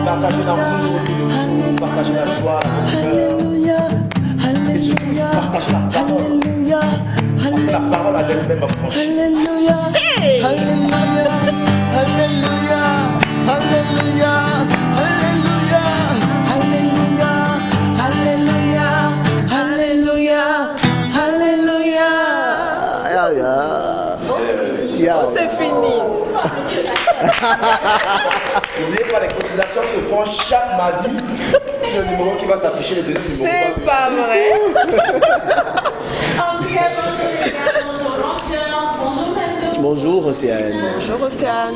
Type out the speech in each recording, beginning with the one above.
Partager l'amour, partager la joie, et surtout partager la parole. La parole a elle-même affranchi. Alléluia, Alléluia, Alléluia, Alléluia, Alléluia, Alléluia, Alléluia, Alléluia, Alléluia. C'est fini. N'oubliez pas, les cotisations se font chaque mardi. C'est le numéro qui va s'afficher, le deuxième numéro. C'est pas vrai. En tout cas, bonjour les gars, bonjour Lanceur, bonjour Tando. Bonjour Océane. Bonjour Océane.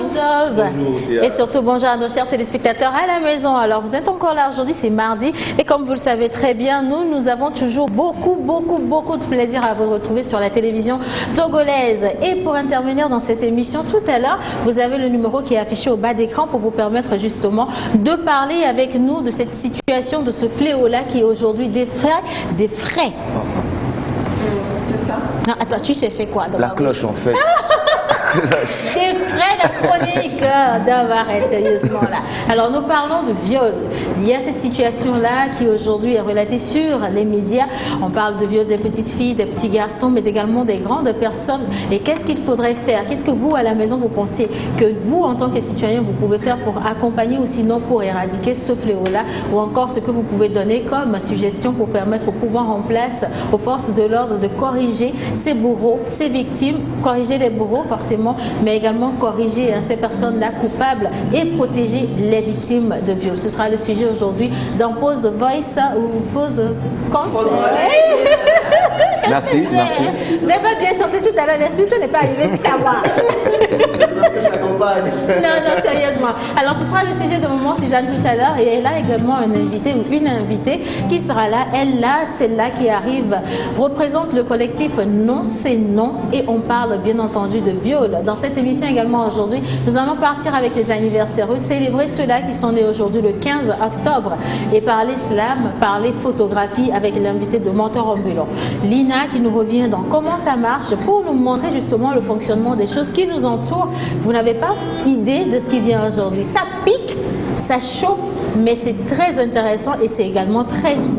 Bonjour Océane. Et surtout bonjour à nos chers téléspectateurs à la maison. Alors vous êtes encore là aujourd'hui, c'est mardi et comme vous le savez très bien, nous avons toujours beaucoup de plaisir à vous retrouver sur la télévision togolaise. Et pour intervenir dans cette émission tout à l'heure, vous avez le numéro qui est affiché au bas d'écran pour vous permettre justement de parler avec nous de cette situation, de ce fléau-là qui est aujourd'hui des frais. C'est ça. Non, attends, tu cherchais quoi dans La ma cloche bouche? en fait. Des frais la chronique arrête sérieusement là. Alors nous parlons de viol. Il y a cette situation-là qui aujourd'hui est relatée sur les médias. On parle de viol des petites filles, des petits garçons, mais également des grandes personnes. Et qu'est-ce qu'il faudrait faire? Qu'est-ce que vous, à la maison, vous pensez que vous, en tant que citoyen, vous pouvez faire pour accompagner ou sinon pour éradiquer ce fléau-là? Ou encore ce que vous pouvez donner comme suggestion pour permettre au pouvoir en place, aux forces de l'ordre de corriger ces bourreaux, ces victimes, corriger les bourreaux forcément, mais également corriger ces personnes-là coupables et protéger les victimes de viol. Ce sera le sujet aujourd'hui dans Pause Voice ou Pause Conseil. Merci. Vous n'avez pas bien chanté tout à l'heure, l'esprit, ça n'est pas arrivé jusqu'à moi. Non, sérieusement. Alors, ce sera le sujet de moment, Suzanne, tout à l'heure, et elle a également un invité ou une invitée qui sera là. Elle, là, celle-là qui arrive, représente le collectif Non, c'est non, et on parle bien entendu de viol. Dans cette émission également aujourd'hui, nous allons partir avec les anniversaires, célébrer ceux-là qui sont nés aujourd'hui le 15 octobre, et parler slam, parler photographie avec l'invité de Mentor Ambulant. Lina qui nous revient dans comment ça marche pour nous montrer justement le fonctionnement des choses qui nous entourent. Vous n'avez pas idée de ce qui vient aujourd'hui. Ça pique, ça chauffe, mais c'est très intéressant et c'est également très dur.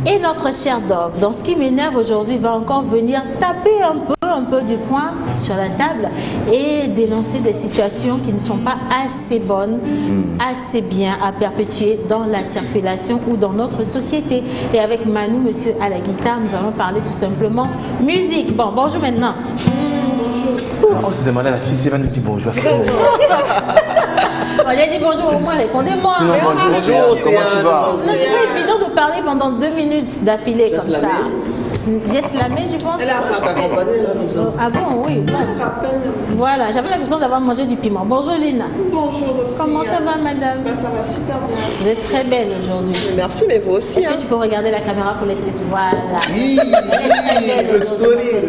Et notre cher Dove, dans ce qui m'énerve aujourd'hui, va encore venir taper un peu du poing sur la table et dénoncer des situations qui ne sont pas assez bonnes, assez bien à perpétuer dans la circulation ou dans notre société. Et avec Manu, monsieur à la guitare, nous allons parler tout simplement musique. Bon, bonjour maintenant. Bonjour. On s'est demandé à la fille si elle va nous dire bonjour. On lui a dit bonjour au moins, répondez-moi. Sinon, bonjour Océane. Comment tu vas? C'est pas évident de parler pendant 2 minutes d'affilée comme ça. J'ai slamé, je pense. Je t'accompagnais là comme ça. Ah bon, oui. Bon. Voilà, j'avais l'impression d'avoir mangé du piment. Bonjour Lina. Bonjour aussi. Comment ça va madame? Ça va super bien. Vous êtes très belle aujourd'hui. Merci, mais vous aussi. Est-ce que tu peux regarder la caméra pour les téléspectateurs? Voilà. Oui, le sourire.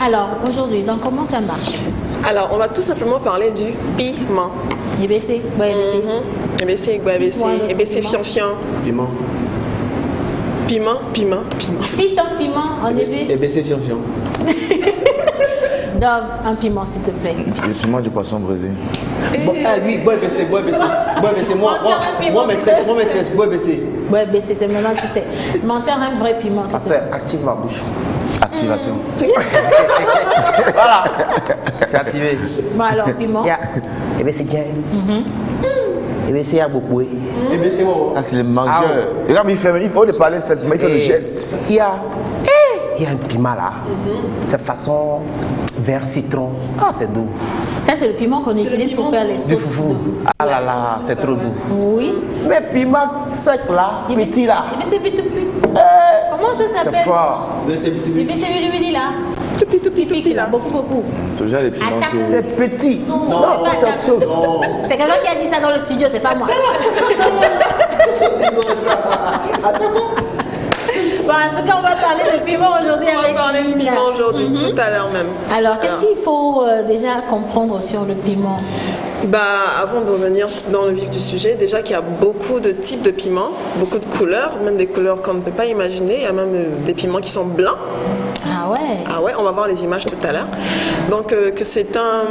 Alors, aujourd'hui, donc comment ça marche? Alors, on va tout simplement parler du piment. EBC, ouais, EBC, EBC, fian-fian. Piment. Piment. Si ton piment en EB. EBC fian-fian. Dove, un piment s'il te plaît. Le piment du poisson braisé. Oui, bois BC. Moi maîtresse, bois BC. Ouais, BC, c'est maintenant tu sais. Menteur un vrai piment. Ça active ma bouche. Activation. Voilà. C'est activé. Bon alors, piment. Eh bien, c'est bien. Eh bien, c'est beaucoup. Et bien c'est moi. Ah, c'est le mangeur. Regarde, il faut de parler simplement, il fait le geste. Il y a un piment là. Cette façon vert citron. Ah, c'est doux. Ça, c'est le piment qu'on utilise pour faire les Du sauces. foufou. Ah là là, c'est trop doux. Oui. Mais piment sec là, Eh bien, petit là. Eh bien, c'est petit. Comment ça s'appelle? C'est fort. Eh bien, c'est vili là. Tout petit là. Beaucoup. Ce genre de piment que... C'est petit. Non, ça c'est autre chose. C'est quelqu'un qui a dit ça dans le studio, c'est pas moi. Bon, en tout cas, on va parler de piment aujourd'hui On avec va parler de Lina. piment aujourd'hui, tout à l'heure même. Alors, qu'est-ce qu'il faut déjà comprendre sur le piment? Avant de revenir dans le vif du sujet, déjà qu'il y a beaucoup de types de piments, beaucoup de couleurs, même des couleurs qu'on ne peut pas imaginer. Il y a même des piments qui sont blancs. Ah ouais. Ah ouais, on va voir les images tout à l'heure. Donc que c'est un,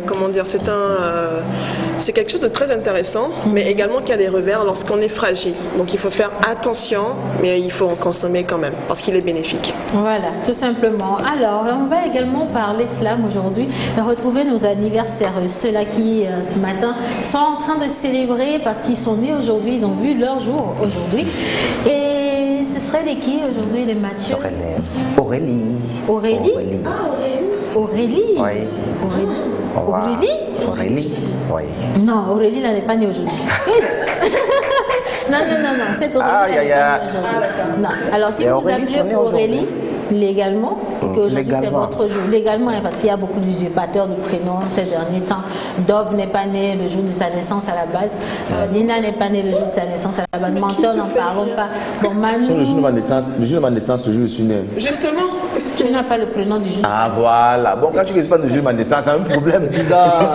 comment dire, c'est quelque chose de très intéressant, mais également qu'il y a des revers lorsqu'on est fragile. Donc il faut faire attention, mais il faut en consommer quand même parce qu'il est bénéfique. Voilà, tout simplement. Alors, on va également parler slam aujourd'hui, retrouver nos anniversaires, ceux-là qui, ce matin, sont en train de célébrer parce qu'ils sont nés aujourd'hui, ils ont vu leur jour aujourd'hui. Et ce serait les qui aujourd'hui, les Mathieu? Aurélie. Aurélie? Aurélie? Oui. Aurélie? Aurélie? Oui. Non, Aurélie elle n'est pas née aujourd'hui. Non, cette Aurélie elle n'est pas née aujourd'hui. Non. Alors si vous appelez Aurélie légalement, qu'aujourd'hui c'est votre jour, légalement, parce qu'il y a beaucoup d'usurpateurs de prénoms ces derniers temps. Dove n'est pas né le jour de sa naissance à la base, Nina n'est pas née le jour de sa naissance à la base, Mentor n'en parlons pas. Bon, Manu... Le jour de ma naissance, le jour où je suis né. Justement. Tu n'as pas le prénom du jour. Ah voilà. Bon, quand tu ne sais pas le jour de ma naissance, c'est un problème. C'est bizarre.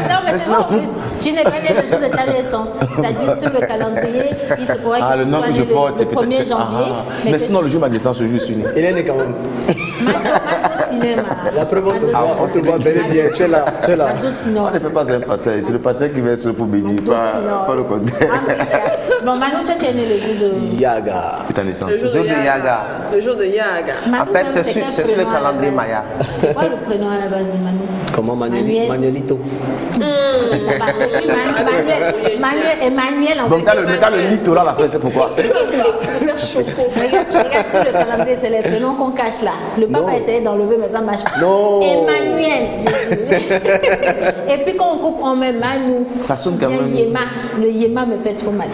Non, mais c'est vrai, en plus, tu n'es pas né le jour de ta naissance. C'est-à-dire sur le calendrier, il se pourrait que le tu nom sois que né je porte, le 1er janvier. Mais sinon, le jour de ma naissance, je suis né. Hélène est quand même. Mado cinéma. La preuve, on te voit bel et bien. Tu es là. Mado cinéma. On ne fait pas un passage, c'est le passage qui va être pour bénir, pas le contraire. Bon, Manu, toi, tu es né le jour de... Yaga. C'est ta naissance. Le jour de Yaga. Le jour de Yaga. Manu, En fait, même, c'est quel sur le prénom à la calendrier base? Maya. C'est quoi le prénom à la base de Manu? Comment Manuelito? Emmanuel. Donc, t'as le littoral à faire, c'est pourquoi? Regarde sur le calendrier, c'est les prénoms qu'on cache là. Le papa essayait d'enlever, mais ça ne marche pas. Non. Emmanuel. Et puis quand on coupe, on met Manu. Ça sonne quand même. Yéma. Le Yéma me fait trop mal.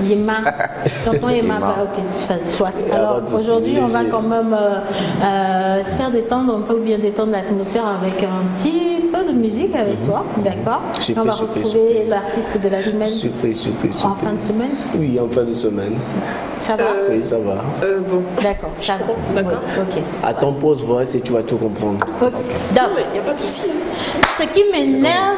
Yéma. Tonton Yéma, ok, ça soit. Alors aujourd'hui, on va quand même faire détendre un peu ou bien détendre l'atmosphère avec un petit peu de musique avec toi, d'accord? On va retrouver l'artiste de la semaine en fin de semaine. Oui, en fin de semaine. Ça va? Oui, ça va. Bon. D'accord, ça va. D'accord. Oui, ok. À ton poste, voice et tu vas tout comprendre. Ok. Donc, Il n'y a pas de souci. ce qui m'énerve,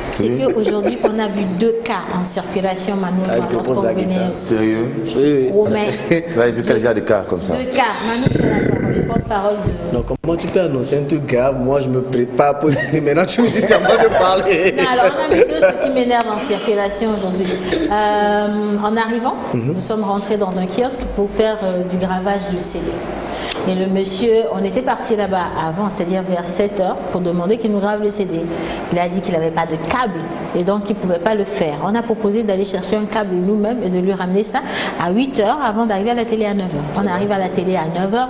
c'est qu'aujourd'hui, on a vu 2 cas en circulation, Manu, Avec le lorsqu'on poste de la venait. guitare. Sérieux? Oui. Romain. Vous avez vu quel genre de cas comme ça? 2 cas. Manu, tu as la parole, le porte-parole de. Donc, comment tu peux annoncer un truc grave? Moi, je me prépare pour. Maintenant, tu me dis c'est à moi de parler. Non, alors on a mis 2 ce qui m'énerve en circulation aujourd'hui. En arrivant, nous sommes rentrés dans un kiosque pour faire du gravage de CD. Et le monsieur, on était parti là-bas avant, c'est-à-dire vers 7h, pour demander qu'il nous grave le CD. Il a dit qu'il n'avait pas de câble et donc il ne pouvait pas le faire. On a proposé d'aller chercher un câble nous-mêmes et de lui ramener ça à 8h avant d'arriver à la télé à 9h. On arrive à la télé à 9h.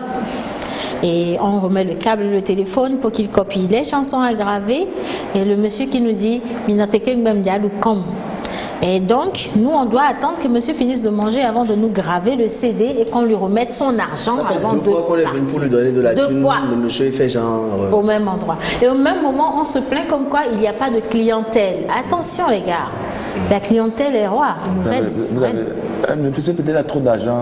Et on remet le câble, le téléphone pour qu'il copie les chansons à graver. Et le monsieur qui nous dit « Et donc, nous, on doit attendre que monsieur finisse de manger avant de nous graver le CD et qu'on lui remette son argent Ça fait avant 2 de fois qu'on est venu pour lui donner de la 2 thune. fois. Le monsieur, il fait genre. Au même endroit. Et au même moment, on se plaint comme quoi il n'y a pas de clientèle. Attention les gars, la clientèle est roi. Peut-être a trop d'argent.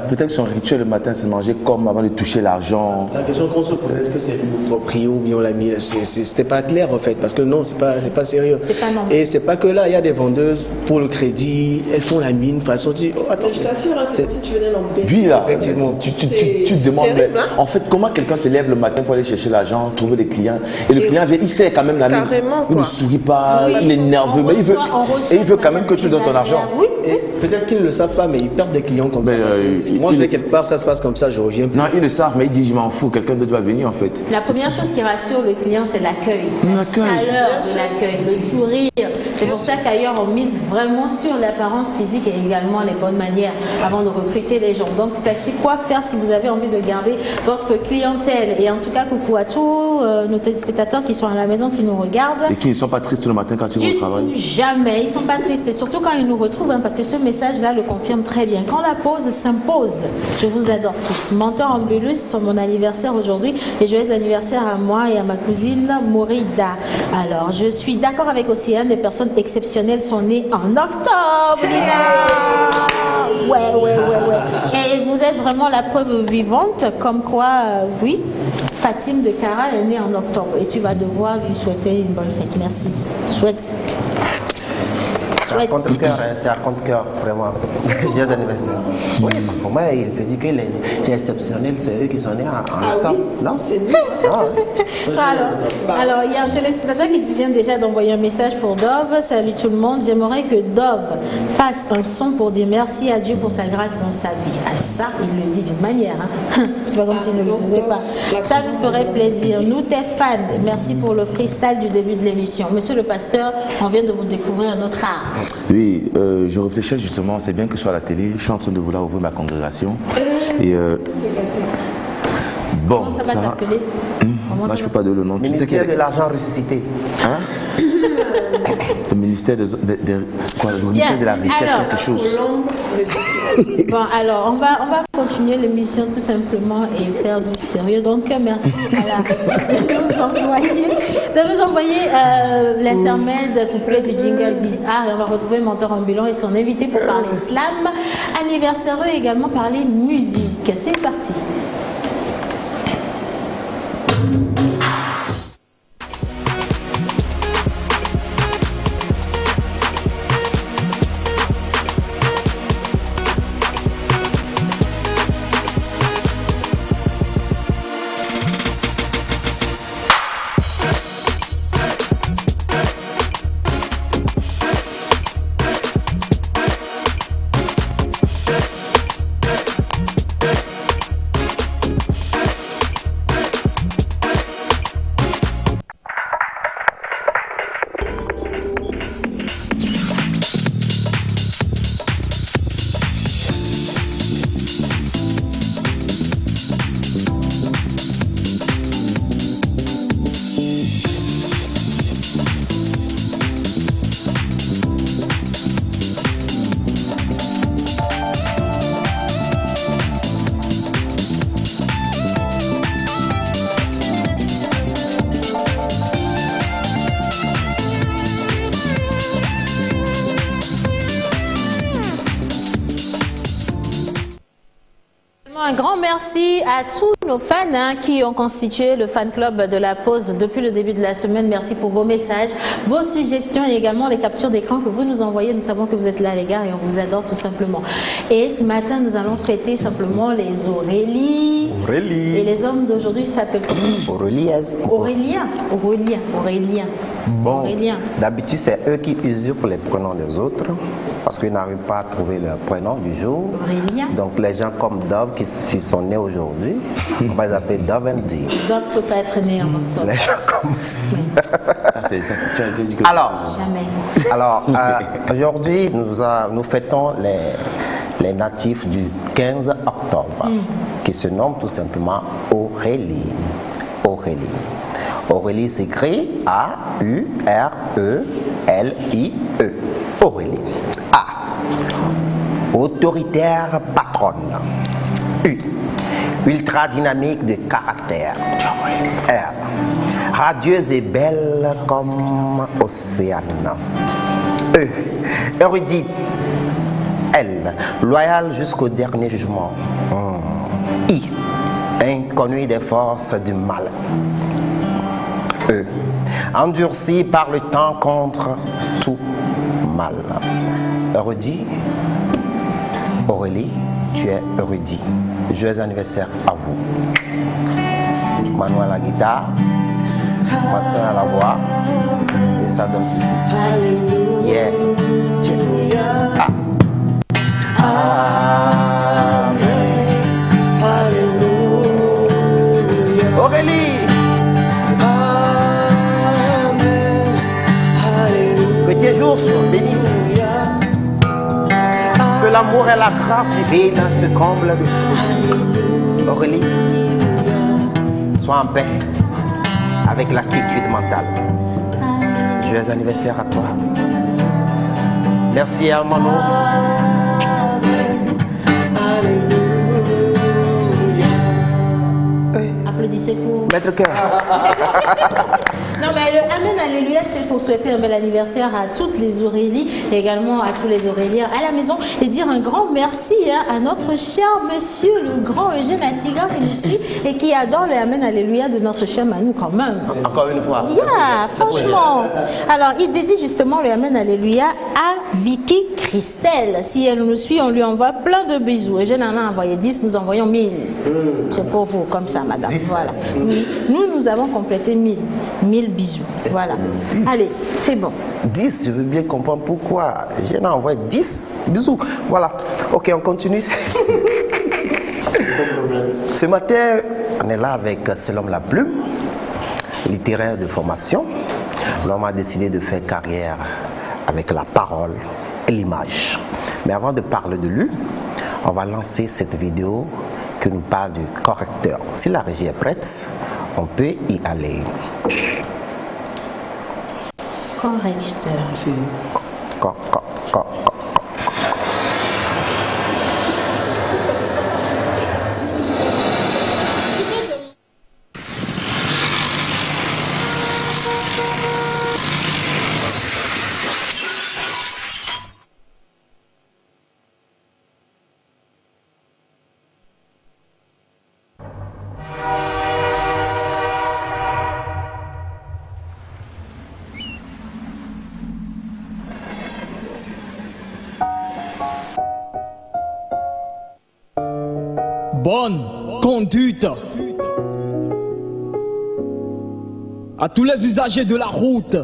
Peut-être que son rituel le matin, c'est manger comme avant de toucher l'argent. La question qu'on se pose, est-ce que c'est notre prix ou bien on l'a mis? C'était pas clair en fait, parce que non, c'est pas sérieux. C'est pas normal. Et c'est pas que là, il y a des vendeuses pour le crédit, elles font la mine, façon de dire, oh, attends. Je t'assure, hein, c'est comme si tu venais l'embêter. Puis là, Effectivement. tu te demandes, terrible, mais, hein. en fait, comment quelqu'un se lève le matin pour aller chercher l'argent, trouver des clients, et le client vient, il sait quand même la mine. Carrément, Il ne quoi. sourit pas, Oui, il est nerveux, mais il veut quand même que tu lui donnes ton argent. Oui. Et peut-être qu'ils ne le savent pas, mais ils perdent des clients comme ça. Mais, parce que moi, je vais quelque part, ça se passe comme ça, je reviens. Non, ils le savent, mais ils disent, je m'en fous, quelqu'un d'autre va venir en fait. La première chose qui rassure le client, c'est l'accueil. L'accueil, La chaleur de l'accueil, le sourire. C'est pour ça qu'ailleurs, on mise vraiment sur l'apparence physique et également les bonnes manières avant de recruter les gens. Donc, sachez quoi faire si vous avez envie de garder votre clientèle. Et en tout cas, coucou à tous nos téléspectateurs qui sont à la maison, qui nous regardent. Et qui ne sont pas tristes le matin quand ils vont au travail. Jamais, ils ne sont pas tristes. Et surtout quand ils nous retrouvent, hein, parce que ce message-là le confirme très bien. Quand la pause s'impose, je vous adore tous. Mentor Ambulus, c'est mon anniversaire aujourd'hui. Et joyeux anniversaire à moi et à ma cousine Morida. Alors, je suis d'accord avec Océane, les personnes exceptionnelles sont nées en octobre. Lina. Ouais. Et vous êtes vraiment la preuve vivante, comme quoi, oui, Fatime de Cara est née en octobre. Et tu vas devoir lui souhaiter une bonne fête. Merci. Souhaite. C'est un contre-cœur, hein, c'est un contre-cœur, vraiment. Joyeux anniversaire. Oui, pour moi, il peut dire que c'est exceptionnel, c'est eux qui sont nés en temps. Non, C'est nous. Alors, il y a un téléspectateur qui vient déjà d'envoyer un message pour Dove. Salut tout le monde. J'aimerais que Dove fasse un son pour dire merci à Dieu pour sa grâce dans sa vie. Ah, ça, il le dit d'une manière. Hein. C'est pas comme s'il ne le faisait pas. Ça nous ferait plaisir. Nous, tes fans, merci pour le freestyle du début de l'émission. Monsieur le pasteur, on vient de vous découvrir un autre art. Oui, je réfléchis justement, c'est bien que ce soit à la télé. Je suis en train de vouloir ouvrir ma congrégation. Et bon, Comment ça va s'appeler? Moi, je ne peux pas donner le nom. Ministère de l'argent ressuscité. Hein? Le ministère le ministère de la richesse, Alors, quelque chose. Bon, alors, on va continuer l'émission tout simplement et faire du sérieux. Donc, merci de nous envoyer l'intermède couplet du jingle Bizarre. Et on va retrouver Menteur Ambulant et son invité pour parler slam, anniversaire et également parler musique. C'est parti. Un grand merci à tous nos fans qui ont constitué le fan club de la pause depuis le début de la semaine. Merci pour vos messages, vos suggestions et également les captures d'écran que vous nous envoyez. Nous savons que vous êtes là les gars et on vous adore tout simplement. Et ce matin nous allons fêter simplement les Aurélie. Et les hommes d'aujourd'hui s'appellent comment? Aurélien. Bon, d'habitude c'est eux qui usurpent les prénoms des autres parce qu'ils n'arrivent pas à trouver leur prénom du jour. Aurélien. Donc les gens comme Dove qui sont nés aujourd'hui, on va les appeler Dove and Dee. Dove ne peut pas être né en octobre. Les gens comme ça. Jamais. Alors, aujourd'hui nous fêtons les natifs du 15 octobre qui se nomment tout simplement Aurélie. Aurélie s'écrit A-U-R-E-L-I-E. Aurélie. A. Autoritaire patronne. U. Ultra dynamique de caractère. R. Radieuse et belle comme océane. E. Érudite. L. Loyale jusqu'au dernier jugement. I. Inconnue des forces du mal. E. Endurci par le temps contre tout mal. Érudit. Aurélie, tu es érudit. Joyeux anniversaire à vous. Manu à la guitare, Martin à la voix, et ça donne ceci. Yeah. Aurélie. Que tes jours soient bénis. Que l'amour et la grâce divine te comblent de tout. Aurélie, sois en paix avec la quiétude mentale. Joyeux anniversaire à toi. Merci Hermano. Alléluia. Applaudissez pour... Maître Cœur. Non, mais le Amen Alléluia, c'est pour souhaiter un bel anniversaire à toutes les Aurélies, et également à tous les Auréliens à la maison, et dire un grand merci à notre cher monsieur, le grand Eugène Atiga qui nous suit et qui adore le Amen Alléluia de notre cher Manu quand même. Encore une fois. Yeah, franchement. Alors, il dédie justement le Amen Alléluia à Vicky Christelle. Si elle nous suit, on lui envoie plein de bisous. Eugène en a envoyé 10, nous envoyons 1000. C'est pour vous, comme ça, madame. 10. Voilà. Nous avons complété 1000. 1000 bisous. Voilà. 10. Allez, c'est bon. 10, je veux bien comprendre pourquoi. J'ai envoyé 10 bisous. Voilà. Ok, on continue. Ce matin, on est là avec Selom La Plume, littéraire de formation. L'homme a décidé de faire carrière avec la parole et l'image. Mais avant de parler de lui, on va lancer cette vidéo qui nous parle du correcteur. Si la régie est prête, on peut y aller. Correcteur. Bonne conduite à tous les usagers de la route.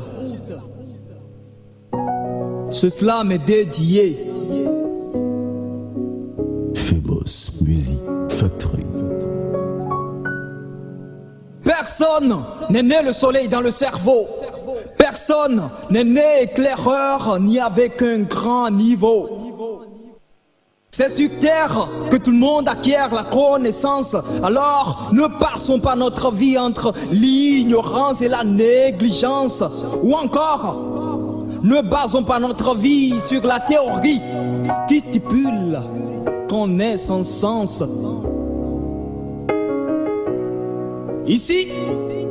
Ce slam est dédié. Phébos Music Factory. Personne n'est né le soleil dans le cerveau. Personne n'est né éclaireur ni avec un grand niveau. C'est sur terre que tout le monde acquiert la connaissance. Alors ne passons pas notre vie entre l'ignorance et la négligence. Ou encore, ne basons pas notre vie sur la théorie qui stipule qu'on est sans sens. Ici,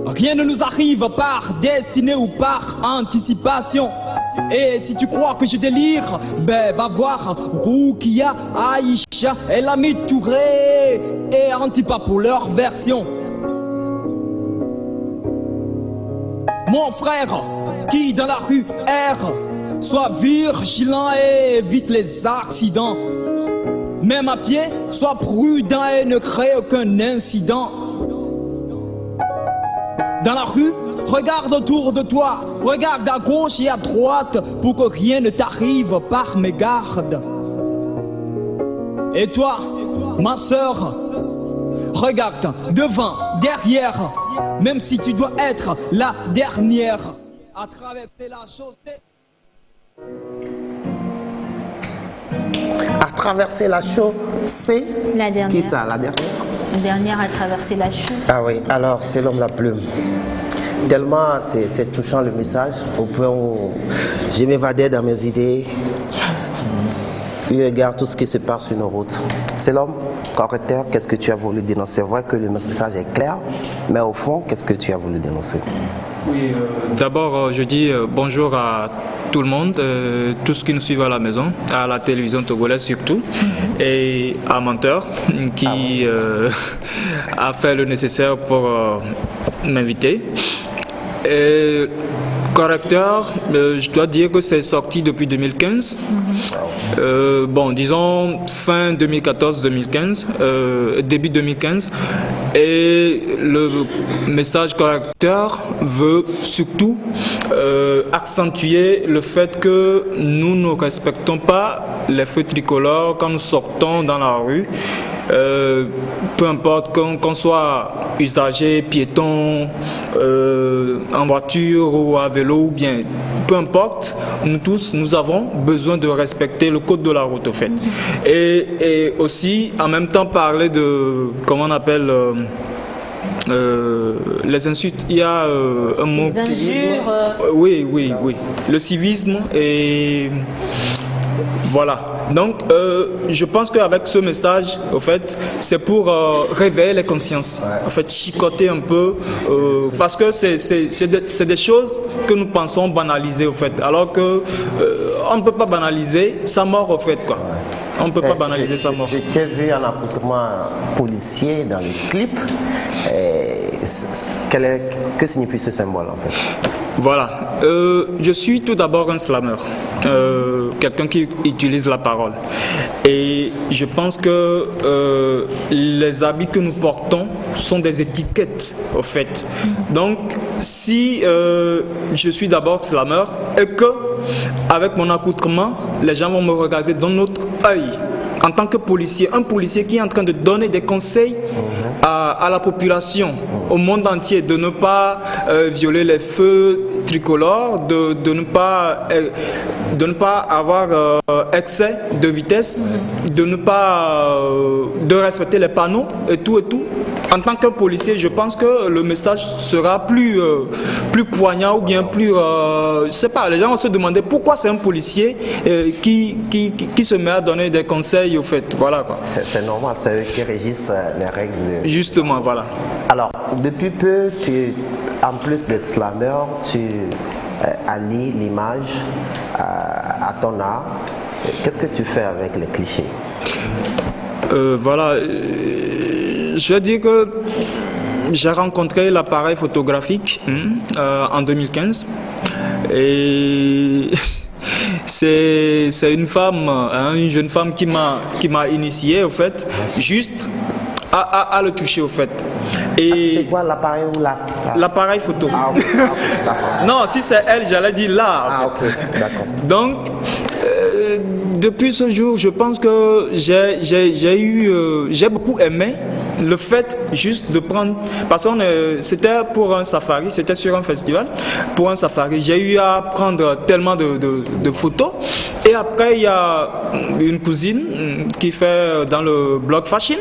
rien ne nous arrive par destinée ou par anticipation. Et si tu crois que je délire, ben va voir Roukia, Aïcha, Elami Touré et Antipa pour leur version. Mon frère, qui dans la rue erre, sois vigilant et évite les accidents. Même à pied, sois prudent et ne crée aucun incident. Dans la rue, regarde autour de toi, regarde à gauche et à droite pour que rien ne t'arrive par mégarde. Et toi, ma sœur, regarde devant, derrière, même si tu dois être la dernière à traverser la chaussée. À traverser la chaussée. La dernière. Qui ça, la dernière? La dernière à traverser la chaussée. Ah oui, alors c'est l'homme La Plume. Tellement c'est touchant le message, au point où je m'évadais dans mes idées, eu égard à tout ce qui se passe sur nos routes. C'est l'homme correcteur, qu'est-ce que tu as voulu dénoncer? C'est vrai que le message est clair, mais au fond, qu'est-ce que tu as voulu dénoncer? Oui, d'abord je dis bonjour à tout le monde, tous ceux qui nous suivent à la maison, à la télévision togolaise surtout, et à Menteur qui a fait le nécessaire pour m'inviter. Et correcteur, je dois dire que c'est sorti depuis 2015. Bon, disons fin 2014-2015, début 2015. Et le message correcteur veut surtout accentuer le fait que nous ne respectons pas les feux tricolores quand nous sortons dans la rue. Peu importe qu'on soit usager, piéton, en voiture ou à vélo ou bien, peu importe, nous tous, nous avons besoin de respecter le code de la route au fait. Et aussi, en même temps, parler de, comment on appelle, les insultes, il y a un mot... Les injures. Oui, le civisme et... Voilà. Donc, je pense qu'avec ce message, au fait, c'est pour réveiller les consciences. En fait, chicoter un peu, parce que c'est des choses que nous pensons banaliser, au fait. Alors que on ne peut pas banaliser sa mort, au fait, quoi. On ne peut pas banaliser sa mort. Je t'ai vu en accoutrement policier dans le clip. Que signifie ce symbole, en fait? Voilà. Je suis tout d'abord un slammer, quelqu'un qui utilise la parole. Et je pense que les habits que nous portons sont des étiquettes, au fait. Donc, si je suis d'abord slammer et que, avec mon accoutrement, les gens vont me regarder d'un autre œil, en tant que policier, un policier qui est en train de donner des conseils à la population, au monde entier, de ne pas violer les feux tricolores, de ne pas avoir excès de vitesse, de ne pas de respecter les panneaux et tout et tout. En tant que policier, je pense que le message sera plus poignant ou bien plus... je sais pas, les gens vont se demander pourquoi c'est un policier qui se met à donner des conseils, au fait. Voilà, quoi. C'est normal, c'est eux qui régissent les règles. Justement, voilà. Alors, depuis peu, en plus d'être slammer, tu allies l'image à ton art. Qu'est-ce que tu fais avec les clichés? Voilà. Je dis que j'ai rencontré l'appareil photographique en 2015 et c'est une femme, une jeune femme qui m'a initié, au fait, juste à le toucher, au fait. C'est quoi l'appareil ou l'appareil photo. Ah, okay. Non, si c'est elle, j'allais dire là. Ah, ok, d'accord. Donc, depuis ce jour, je pense que j'ai beaucoup aimé le fait juste de prendre, parce que c'était pour un safari, c'était sur un festival, pour un safari, j'ai eu à prendre tellement de photos. Et après, il y a une cousine qui fait dans le blog fashion.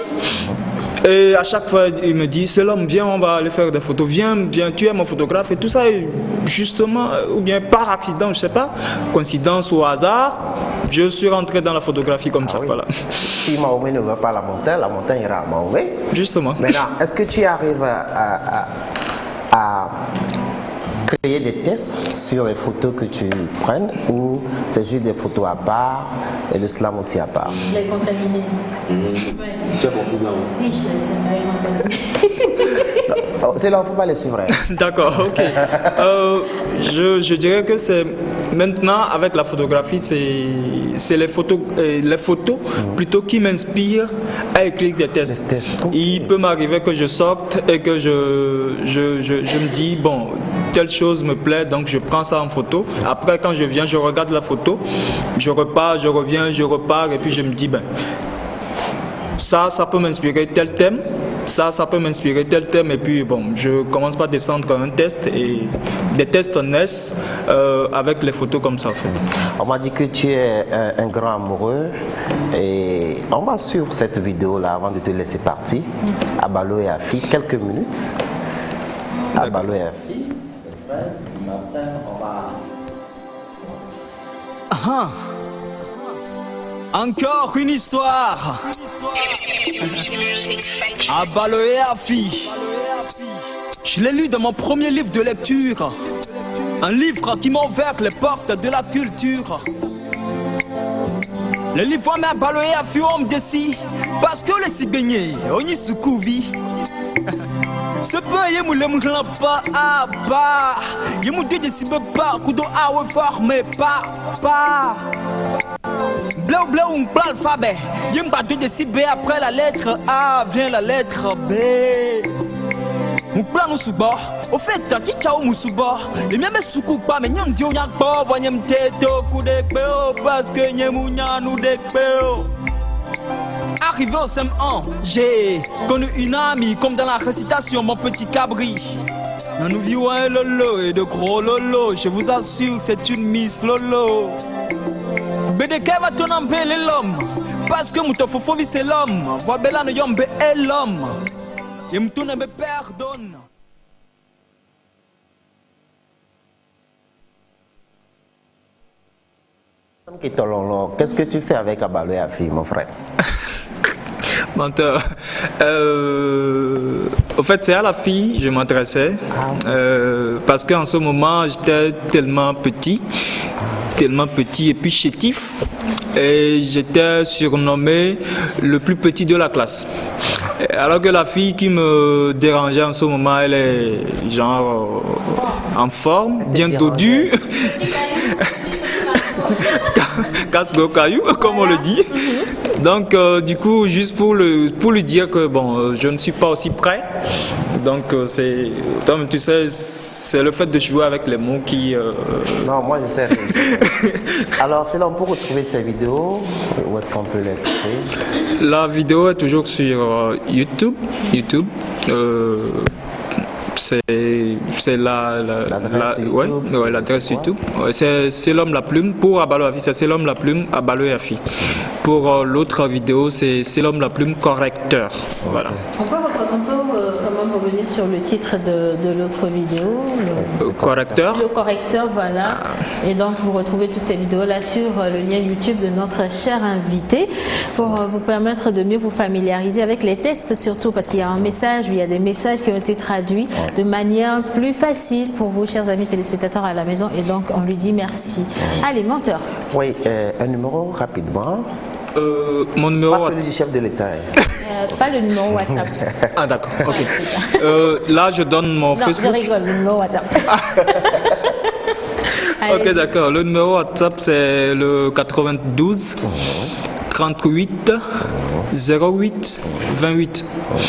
Et à chaque fois, il me dit, c'est l'homme, viens, on va aller faire des photos, viens, tu es mon photographe et tout ça. Et justement, ou bien par accident, je sais pas, coïncidence ou hasard, je suis rentré dans la photographie comme ça. Oui. Voilà. Si Mahomet ne veut pas la montagne ira à Mahomet. Justement. Maintenant, est-ce que tu arrives à créer des tests sur les photos que tu prennes ou c'est juste des photos à part et le slam aussi à part? Je l'ai contaminé. Tu as mon cousin. Si, je l'ai contaminé. C'est là, il ne faut pas les suivre. D'accord, ok. Je dirais que c'est maintenant avec la photographie, c'est les photos plutôt qui m'inspirent à écrire des tests. Okay. Il peut m'arriver que je sorte et que je me dis, bon, telle chose me plaît, donc je prends ça en photo. Après, quand je viens, je regarde la photo, je repars, je reviens, je repars, et puis je me dis, ben, ça peut m'inspirer tel thème. Ça peut m'inspirer tel thème, et puis bon, je commence par descendre un test et des tests naissent avec les photos comme ça, en fait. On m'a dit que tu es un grand amoureux et on va suivre cette vidéo là avant de te laisser partir. Abalo et Afi, quelques minutes. Abalo et Afi, c'est vrai, après on va... Encore une histoire. Abalo et Afi. Je l'ai lu dans mon premier livre de lecture. Un livre qui m'a ouvert les portes de la culture. Le livre m'a Abalo et Afi on me décide. Parce que les cigagnes, on y se couvi. Ce peu yé moulé moulan pas à pas. Yé mou dit si be pas coudo à ouais fort mais pas. Bleu bleu on parle l'alphabet. Yé m'a dit si B après la lettre A vient la lettre B. On prend nous sous bord. Au fait tu ciao mou sous bord. Les miens me sous pas mais nyam di on yak pas voyez me tête au coup de péo parce que nyé mou nya nous de péo. Arrivé au CM1, j'ai connu une amie comme dans la récitation, mon petit cabri. Nous vivons un lolo et de gros lolo, je vous assure que c'est une Miss Lolo. BDK va ton appeler l'homme, parce que mouton faut c'est l'homme. Voix bella ne yombe est l'homme. Et mouton ne me pardonne. Qu'est-ce que tu fais avec Abalo et Afi, mon frère? Menteur. Au fait, c'est à la fille je m'adressais parce qu'en ce moment, j'étais tellement petit et puis chétif. Et j'étais surnommé le plus petit de la classe. Alors que la fille qui me dérangeait en ce moment, elle est genre en forme, bien dodue. Casse-go caillou, comme on le dit. Donc, du coup, juste pour lui dire que bon, je ne suis pas aussi prêt. Donc, tu sais, c'est le fait de jouer avec les mots qui. Non, moi je sais. Alors, c'est là pour retrouver ces vidéos. Où est-ce qu'on peut les trouver? La vidéo est toujours sur YouTube. C'est l'adresse YouTube. Ouais, c'est l'homme la plume. Pour Abalo Afi, c'est l'homme la plume, Abalo et Afi. Pour l'autre vidéo, c'est l'homme la plume correcteur. Voilà. On peut quand même revenir sur le titre de l'autre vidéo. Correcteur. Le correcteur, voilà. Et donc vous retrouvez toutes ces vidéos là sur le lien YouTube de notre cher invité pour vous permettre de mieux vous familiariser avec les tests surtout parce qu'il y a un message, il y a des messages qui ont été traduits de manière plus facile pour vous, chers amis téléspectateurs à la maison, et donc on lui dit merci. Allez, menteur. Oui, un numéro rapidement. Mon numéro. Pas celui du chef de l'État. Pas le numéro WhatsApp. Ah d'accord, ok. Là je donne mon Facebook. Non, je rigole, le numéro WhatsApp. Ok, d'accord. Le numéro WhatsApp c'est le 92 38 08 28.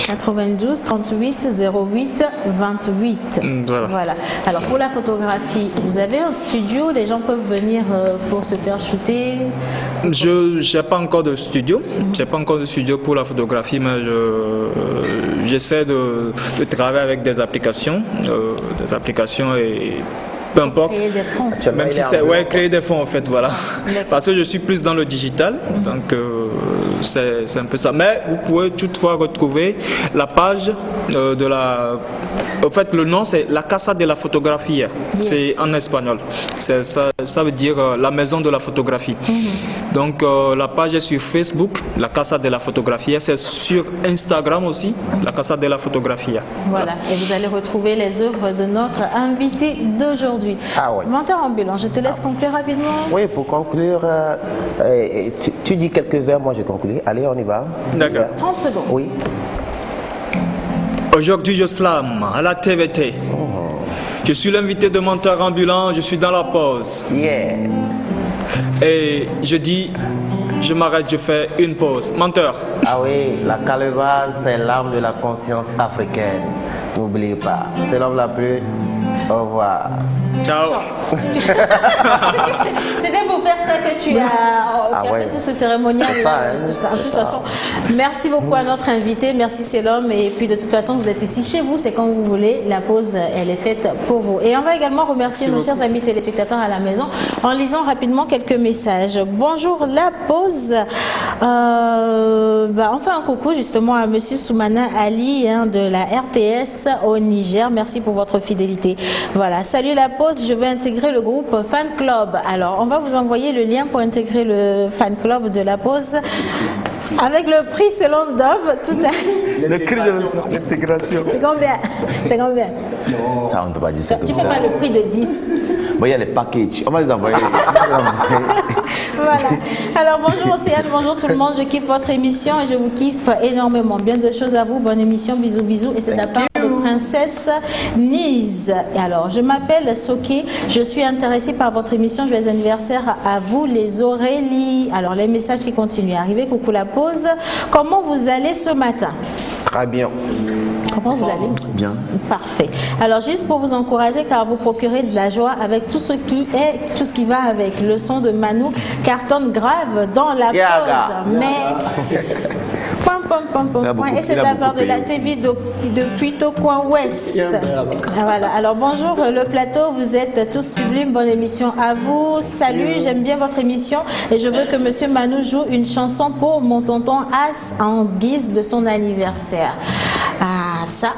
92 38 08 28. Voilà. Alors pour la photographie, vous avez un studio, les gens peuvent venir pour se faire shooter. Je n'ai pas encore de studio. J'ai pas encore de studio pour la photographie, mais j'essaie de travailler avec des applications et peu importe. Créer des fonds. Même si c'est créer des fonds en fait, voilà. Parce que je suis plus dans le digital, donc c'est un peu ça. Mais vous pouvez toutefois retrouver la page de la. En fait, le nom c'est La Casa de la Fotografía. C'est en espagnol. Ça veut dire la maison de la photographie. Donc la page est sur Facebook, La Casa de la Fotografía. C'est sur Instagram aussi, La Casa de la Fotografía. Voilà. Et vous allez retrouver les œuvres de notre invité d'aujourd'hui. Ah ouais. Menteur ambulant, je te laisse conclure rapidement. Oui, pour conclure, tu dis quelques vers, moi je conclue. Allez, on y va. D'accord. 30 secondes. Oui. Aujourd'hui, je slame à la TVT. Je suis l'invité de Menteur ambulant, je suis dans la pause. Yeah. Et je dis, je m'arrête, je fais une pause. Menteur. Ah oui, la calebasse, c'est l'arme de la conscience africaine. N'oubliez pas, c'est l'homme la plus. Au revoir. Ciao. C'était pour faire ça que tu as fait tout ce cérémonial. De toute façon, merci beaucoup à notre invité. Merci, c'est l'homme. Et puis de toute façon, vous êtes ici chez vous. C'est quand vous voulez. La pause, elle est faite pour vous. Et on va également remercier nos chers amis téléspectateurs à la maison en lisant rapidement quelques messages. Bonjour, la pause. On fait un coucou justement à monsieur Soumana Ali de la RTS au Niger. Merci pour votre fidélité. Voilà, salut la pause, je vais intégrer le groupe Fan Club. Alors, on va vous envoyer le lien pour intégrer le Fan Club de la pause avec le prix selon Dove. Le prix de l'intégration. C'est combien? C'est combien? Ça, on ne peut pas dire ça. Tu ne fais pas le prix de 10. Bon, il y a les packages. On va les envoyer. Voilà. Alors bonjour Océane, bonjour tout le monde. Je kiffe votre émission et je vous kiffe énormément. Bien de choses à vous. Bonne émission. Bisous, bisous. Et c'est de la part de Princesse Nise. Et alors, je m'appelle Soké. Je suis intéressée par votre émission. Joyeux anniversaire à vous, les Aurélie. Alors, les messages qui continuent à arriver. Coucou la pause. Comment vous allez ce matin? Très bien. Comment vous allez? Bien. Parfait. Alors juste pour vous encourager, car vous procurez de la joie avec tout ce qui va avec. Le son de Manu cartonne grave dans la pause. Mais et c'est de la part de la TV depuis Coin Ouest. Voilà. Alors bonjour le plateau, vous êtes tous sublimes, bonne émission à vous. Salut, j'aime bien votre émission et je veux que monsieur Manu joue une chanson pour mon tonton As en guise de son anniversaire. Ah ça,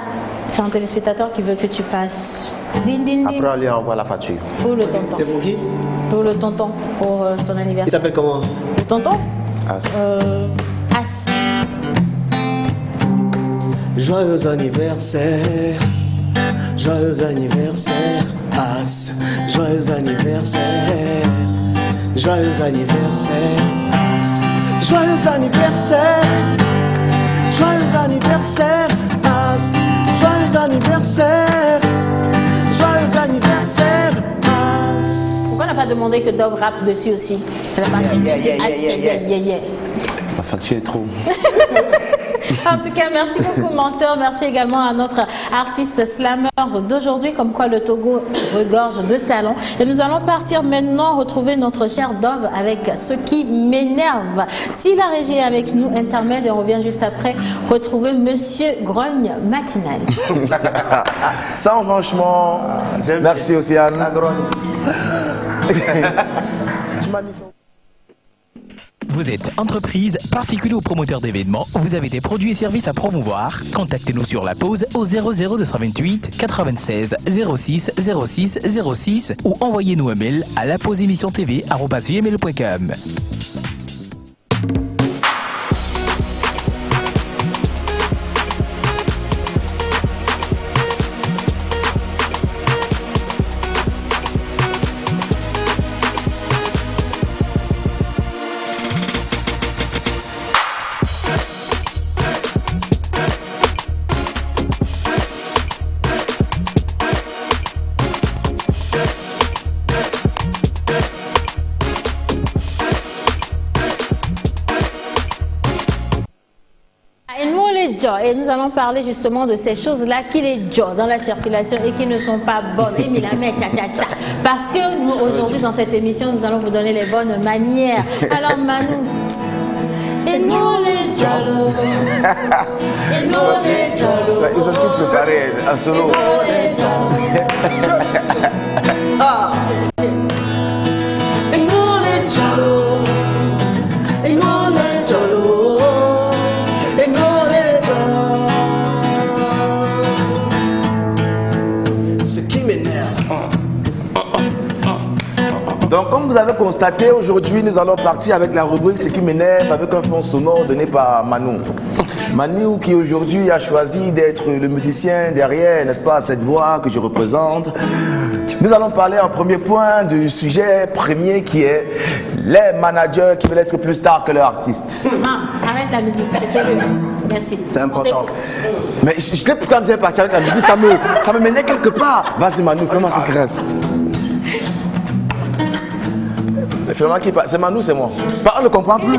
c'est un téléspectateur qui veut que tu fasses. Din, din, din. Après on lui envoie la facture. Pour le tonton. C'est pour qui? Pour le tonton, pour son anniversaire. Il s'appelle comment? Le tonton As. As. Joyeux anniversaire, joyeux anniversaire, As. Joyeux anniversaire, joyeux anniversaire, As. Joyeux anniversaire, joyeux anniversaire, As. Joyeux anniversaire, joyeux anniversaire, As. Pourquoi on n'a pas demandé que Dove rappe dessus aussi? C'est la partie yeah. La facture est trop. En tout cas, merci beaucoup menteur, merci également à notre artiste slammer d'aujourd'hui, comme quoi le Togo regorge de talent. Et nous allons partir maintenant retrouver notre cher Dove avec ce qui m'énerve. Si la régie est avec nous, intermède, et on revient juste après retrouver Monsieur Grogne Matinal. Sans franchement, merci Océane. Tu m'as mis ça. Vous êtes entreprise, particulier ou promoteur d'événements, vous avez des produits et services à promouvoir. Contactez-nous sur la pause au 00228 96 06 06 06 ou envoyez-nous un mail à lapauseémissiontv@gmail.com. Et nous allons parler justement de ces choses-là qui les job dans la circulation et qui ne sont pas bonnes. Et parce que nous, aujourd'hui, dans cette émission, nous allons vous donner les bonnes manières. Alors, Manu, et nous les jollos, et nous les jollos. Ils ont tout préparé en solo. Et nous les jollos, et nous les jollos, et nous les jollos. Ce qui m'énerve. Donc, comme vous avez constaté, aujourd'hui, nous allons partir avec la rubrique Ce qui m'énerve avec un fond sonore donné par Manu. Manu qui aujourd'hui a choisi d'être le musicien derrière, n'est-ce pas, cette voix que je représente. Nous allons parler en premier point du sujet premier qui est les managers qui veulent être plus stars que leurs artistes. Arrête la musique, c'est sérieux. Merci. C'est important. Mais je t'ai pourtant bien parti avec la musique, ça me menait quelque part. Vas-y Manu, fais-moi cette grève. C'est Manu, c'est moi. Enfin, on ne comprend plus.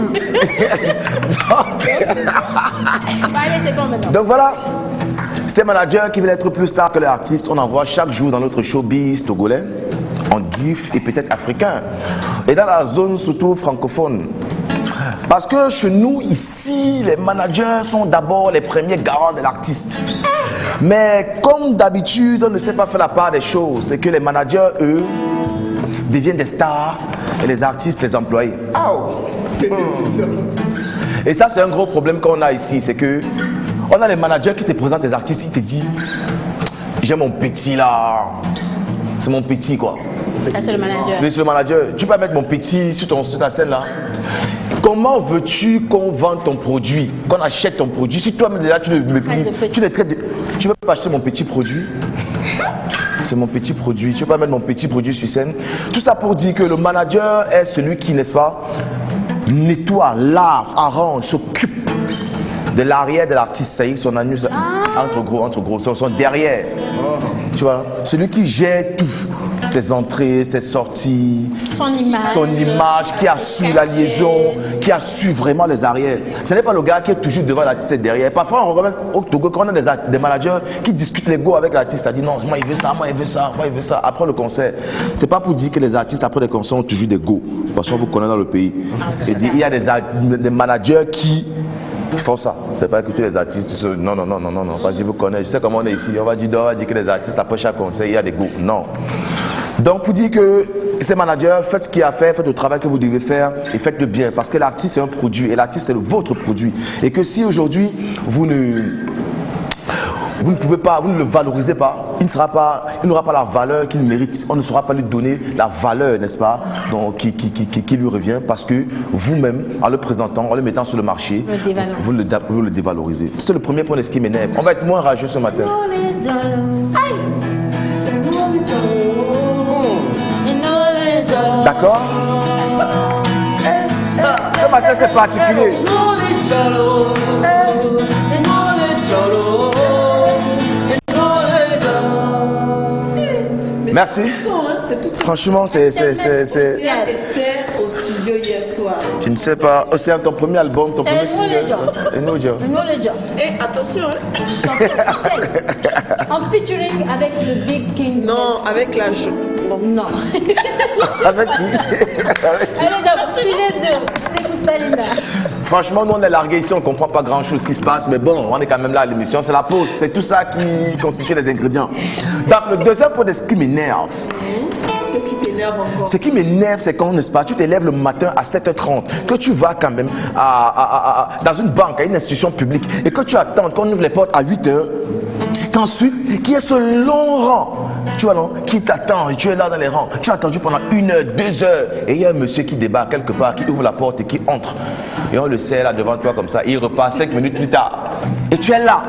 Donc voilà, ces managers qui veulent être plus stars que les artistes, on en voit chaque jour dans notre showbiz togolais, en GIF et peut-être africain. Et dans la zone surtout francophone. Parce que chez nous, ici, les managers sont d'abord les premiers garants de l'artiste. Mais comme d'habitude, on ne sait pas faire la part des choses. C'est que les managers, eux, deviennent des stars et les artistes les employés. Et ça, c'est un gros problème qu'on a ici. C'est que on a les managers qui te présentent des artistes, ils te disent j'ai mon petit là, c'est mon petit quoi. Ça, c'est le manager. Oui, c'est le manager. Tu peux mettre mon petit sur ta scène là. Comment veux-tu qu'on vende ton produit, qu'on achète ton produit si toi-même déjà tu le méprises, tu les traites de... Tu veux pas acheter mon petit produit? C'est mon petit produit, tu ne peux pas mettre mon petit produit sur scène. Tout ça pour dire que le manager est celui qui, n'est-ce pas, nettoie, lave, arrange, s'occupe de l'arrière de l'artiste. Ça y est, son anus, entre gros, son derrière. Tu vois, celui qui gère tout. Ses entrées, ses sorties, son image, qui assure la liaison, qui assure vraiment les arrières. Ce n'est pas le gars qui est toujours devant l'artiste derrière. Parfois, on remet au Togo, quand on a des managers qui discutent l'ego avec l'artiste, dit non, moi il veut ça, moi il veut ça, moi il veut ça. Après le concert, c'est pas pour dire que les artistes après les concerts ont toujours des go. Parce qu'on vous connaît dans le pays. C'est dire il y a des managers qui font ça. C'est pas que tous les artistes non, parce que je vous connais, je sais comment on est ici. On va dire que les artistes après chaque concert, il y a des go. Non. Donc pour dire que ces managers, faites ce qu'il y a à faire, faites le travail que vous devez faire et faites-le bien. Parce que l'artiste c'est un produit et l'artiste c'est votre produit. Et que si aujourd'hui vous vous ne pouvez pas, vous ne le valorisez pas, il n'aura pas la valeur qu'il mérite. On ne saura pas lui donner la valeur, n'est-ce pas, donc, qui lui revient parce que vous-même, en le présentant, en le mettant sur le marché, vous le dévalorisez. C'est le premier point de ce qui m'énerve. On va être moins rageux ce matin. D'accord? Ce matin, c'est particulier. Merci. Franchement, c'est... au studio hier soir. Je ne sais pas. Océane, ton premier album, ton premier single. Et attention, En featuring avec le Big King. Non, avec la joue. Non. Avec qui? Allez, donc, sujet 2. T'écoutes pas, Linda. Franchement, nous on est largués ici, on ne comprend pas grand chose qui se passe, mais bon, on est quand même là à l'émission, c'est la pause, c'est tout ça qui constitue les ingrédients. Donc, le deuxième point de ce qui m'énerve. Qu'est-ce qui t'énerve encore? Ce qui m'énerve, c'est quand, n'est-ce pas, tu t'élèves le matin à 7h30, que tu vas quand même dans une banque, à une institution publique, et que tu attends qu'on ouvre les portes à 8h, qu'ensuite, qu'il y ait ce long rang, tu vois non, qui t'attend, et tu es là dans les rangs, tu as attendu pendant 1 heure, 2 heures, et il y a un monsieur qui débarque quelque part, qui ouvre la porte et qui entre, et on le sait là devant toi comme ça, il repart 5 minutes plus tard, et tu es là.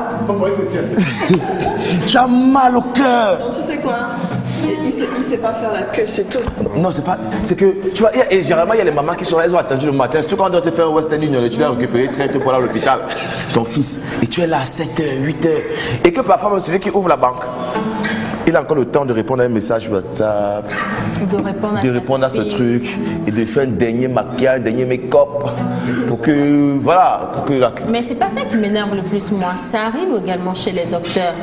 Tu as mal au cœur. Donc tu sais quoi? Il sait pas faire la queue, c'est tout. Non, c'est pas. C'est que, tu vois, et généralement, il y a les mamans qui sont là, elles ont attendu le matin. Surtout quand on doit te faire un Western Union, tu dois récupérer très tôt pour aller à l'hôpital, ton fils. Et tu es là à 7h, 8h. Et que parfois, même celui qui ouvre la banque, il a encore le temps de répondre à un message WhatsApp, de répondre à ce truc, et de faire un dernier maquillage, un dernier make-up, pour que, voilà, pour que la... Mais c'est pas ça qui m'énerve le plus, moi. Ça arrive également chez les docteurs.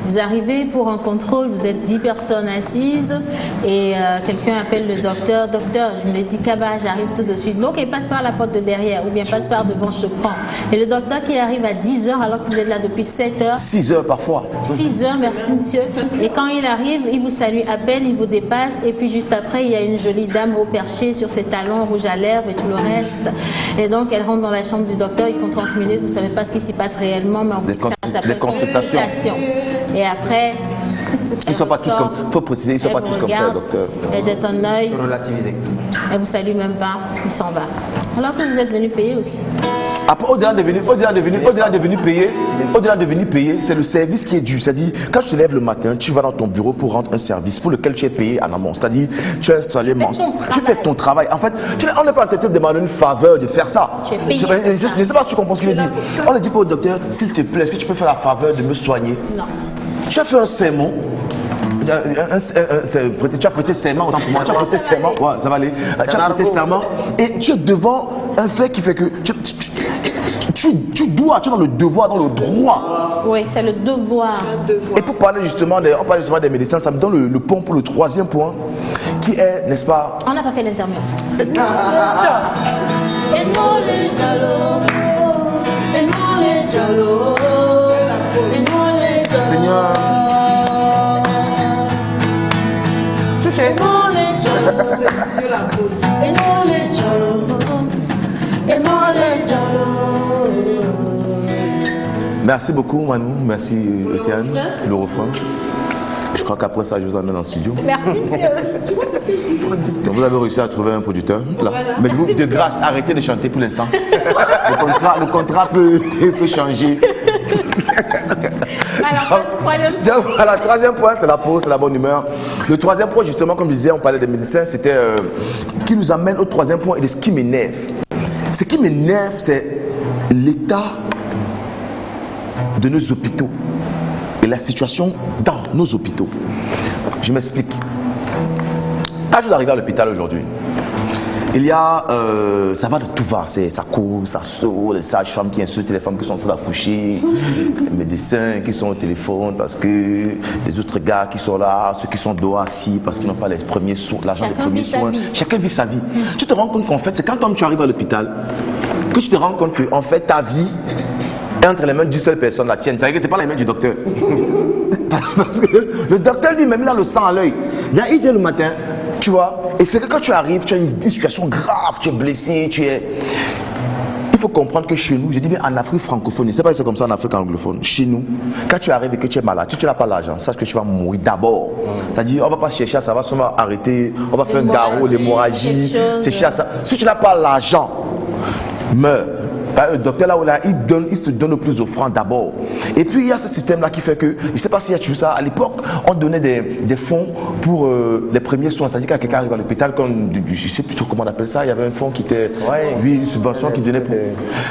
Vous arrivez pour un contrôle, vous êtes 10 personnes assises et quelqu'un appelle le docteur. Docteur, je me dis Kaba, j'arrive tout de suite. Donc il passe par la porte de derrière ou bien passe par devant, je prends. Et le docteur qui arrive à 10h alors que vous êtes là depuis 7h. 6h parfois. 6h, merci monsieur. Et quand il arrive, il vous salue à peine, il vous dépasse. Et puis juste après, il y a une jolie dame au perché sur ses talons rouges à lèvres et tout le reste. Et donc elle rentre dans la chambre du docteur, ils font 30 minutes, vous ne savez pas ce qui s'y passe réellement, mais on vous dit que ça s'appelle consultation. Et après, ils sont pas tous comme, faut préciser, ils sont pas tous comme ça, docteur. Elle jette un œil. Relativiser. Elle vous salue même pas, il s'en va. Alors que vous êtes venu payer aussi. Après, au-delà de venir payer, c'est le service qui est dû. C'est-à-dire, quand tu te lèves le matin, tu vas dans ton bureau pour rendre un service pour lequel tu es payé en amont. C'est-à-dire, tu as un salaire mensuel. Tu fais ton travail. En fait, on n'est pas en train de te demander une faveur de faire ça. Je ne sais pas si tu comprends ce que je dis. On ne dit pas au docteur, s'il te plaît, est-ce que tu peux faire la faveur de me soigner? Non. Tu as fait un sermon. Tu as prêté serment, autant pour moi. Tu as prêté serment. Ouais, ça va aller. Tu as prêté serment. Et tu es devant un fait qui fait que tu dois, tu es dans le devoir, dans le droit. Oui, c'est le devoir. Et pour parler justement des médecins, ça me donne le pont pour le troisième point, qui est, n'est-ce pas? On n'a pas fait l'intermède. Seigneur. Touché. Merci beaucoup Manou, merci Océane, le refrain. Je crois qu'après ça, je vous emmène en studio. Merci monsieur. Tu vois, c'est ce qu'il dit. Donc vous avez réussi à trouver un producteur. Là. Voilà. Mais vous, de grâce, arrêtez de chanter pour l'instant. Le contrat peut changer. Alors, donc, voilà, le troisième point, c'est la pause, c'est la bonne humeur. Le troisième point, justement, comme je disais, on parlait des médecins, c'était qui nous amène au troisième point et de ce qui m'énerve. Ce qui m'énerve, c'est l'état de nos hôpitaux et la situation dans nos hôpitaux. Je m'explique. Quand je suis arrivé à l'hôpital aujourd'hui, il y a, ça va de tout va, ça court, ça saute, les sages-femmes qui insultent les femmes qui sont en train d'accoucher, les médecins qui sont au téléphone parce que les autres gars qui sont là, ceux qui sont dehors assis parce qu'ils n'ont pas les premiers soins, l'argent des premiers soins. Chacun vit sa vie. Tu te rends compte qu'en fait, c'est quand tu arrives à l'hôpital que tu te rends compte que en fait ta vie est entre les mains d'une seule personne, la tienne. C'est-à-dire que ce n'est pas les mains du docteur. Parce que le docteur lui-même, il a le sang à l'œil. Il dit le matin, tu vois, et c'est que quand tu arrives, tu as une situation grave, tu es blessé, faut comprendre que chez nous, je dis bien en Afrique francophone, je ne sais pas si c'est comme ça en Afrique anglophone, chez nous, quand tu arrives et que tu es malade, si tu n'as pas l'argent, sache que tu vas mourir d'abord. C'est-à-dire, on ne va pas chercher à ça, va seulement arrêter, on va faire un garrot, l'hémorragie, chercher à ça. Si tu n'as pas l'argent, meurs. Le docteur là, il se donne le plus offrant d'abord. Et puis il y a ce système là qui fait que, je ne sais pas s'il y a toujours ça, à l'époque, on donnait des fonds pour les premiers soins. C'est-à-dire quand quelqu'un arrive à l'hôpital, je ne sais plus trop comment on appelle ça, il y avait un fonds qui était, oui, une subvention qui donnait pour.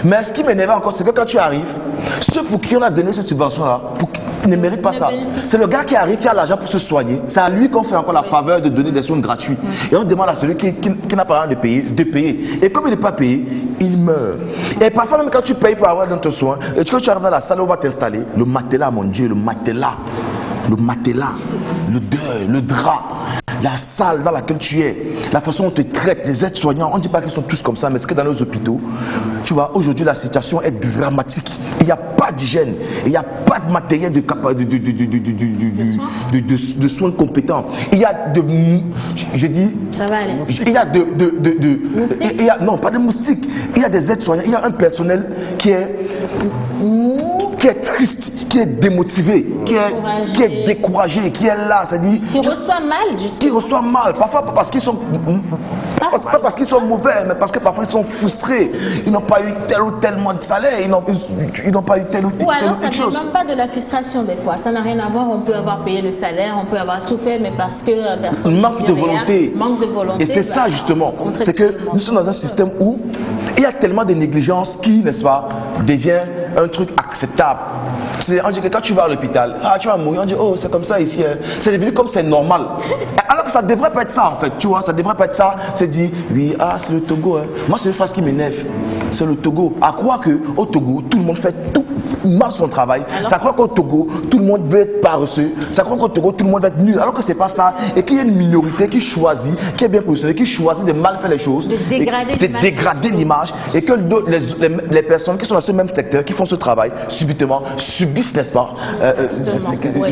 Mais ce qui m'énervait encore, c'est que quand tu arrives, ceux pour qui on a donné cette subvention là, ne méritent pas ça. C'est le gars qui arrive, qui a l'argent pour se soigner. C'est à lui qu'on fait encore la faveur de donner des soins gratuits. Et on demande à celui qui n'a pas l'argent de payer. Et comme il n'est pas payé, il meurt. Et parfois, même quand tu payes pour avoir dans ton soin, et que tu arrives dans la salle où on va t'installer, le matelas, mon Dieu, le matelas, le deuil, le drap, la salle dans laquelle tu es, la façon dont on te traite, les aides-soignants, on ne dit pas qu'ils sont tous comme ça, mais c'est que dans nos hôpitaux, tu vois, aujourd'hui la situation est dramatique. Il n'y a pas d'hygiène, il n'y a pas de matériel de soins compétents. Il y a je dis, ça va aller. Il y a non, pas de moustiques. Il y a des aides-soignants, il y a un personnel qui est triste, qui est démotivé, qui est découragé, qui est là, c'est-à-dire qui reçoit mal, justement. Qui reçoit mal, parfois pas parce qu'ils sont pas parce qu'ils sont mauvais, mais parce que parfois ils sont frustrés. Ils n'ont pas eu tel ou tel mois de salaire, ils n'ont pas eu tel ou tel Ou alors ça ne chose. vient même pas de la frustration des fois. Ça n'a rien à voir. On peut avoir payé le salaire, on peut avoir tout fait, mais parce que personne manque de volonté. Manque de volonté. Et c'est ça justement. C'est que nous sommes dans un système où il y a tellement de négligence qui, n'est-ce pas, devient un truc acceptable. On dit que quand tu vas à l'hôpital, tu vas mourir, on dit oh c'est comme ça ici, hein. C'est devenu comme c'est normal. Alors que ça devrait pas être ça en fait, tu vois, ça devrait pas être ça. C'est dit oui, c'est le Togo. Hein. Moi c'est une phrase qui m'énerve, c'est le Togo. À croire que au Togo tout le monde fait tout mal son travail. Ça croit qu'au Togo tout le monde veut être paresseux. Ça croit qu'au Togo tout le monde va être nul. Alors que c'est pas ça. Et qu'il y a une minorité qui choisit, qui est bien positionnée, qui choisit de mal faire les choses, de dégrader l'image, et que les personnes qui sont dans ce même secteur, qui font ce travail, subitement subissent, n'est-ce pas,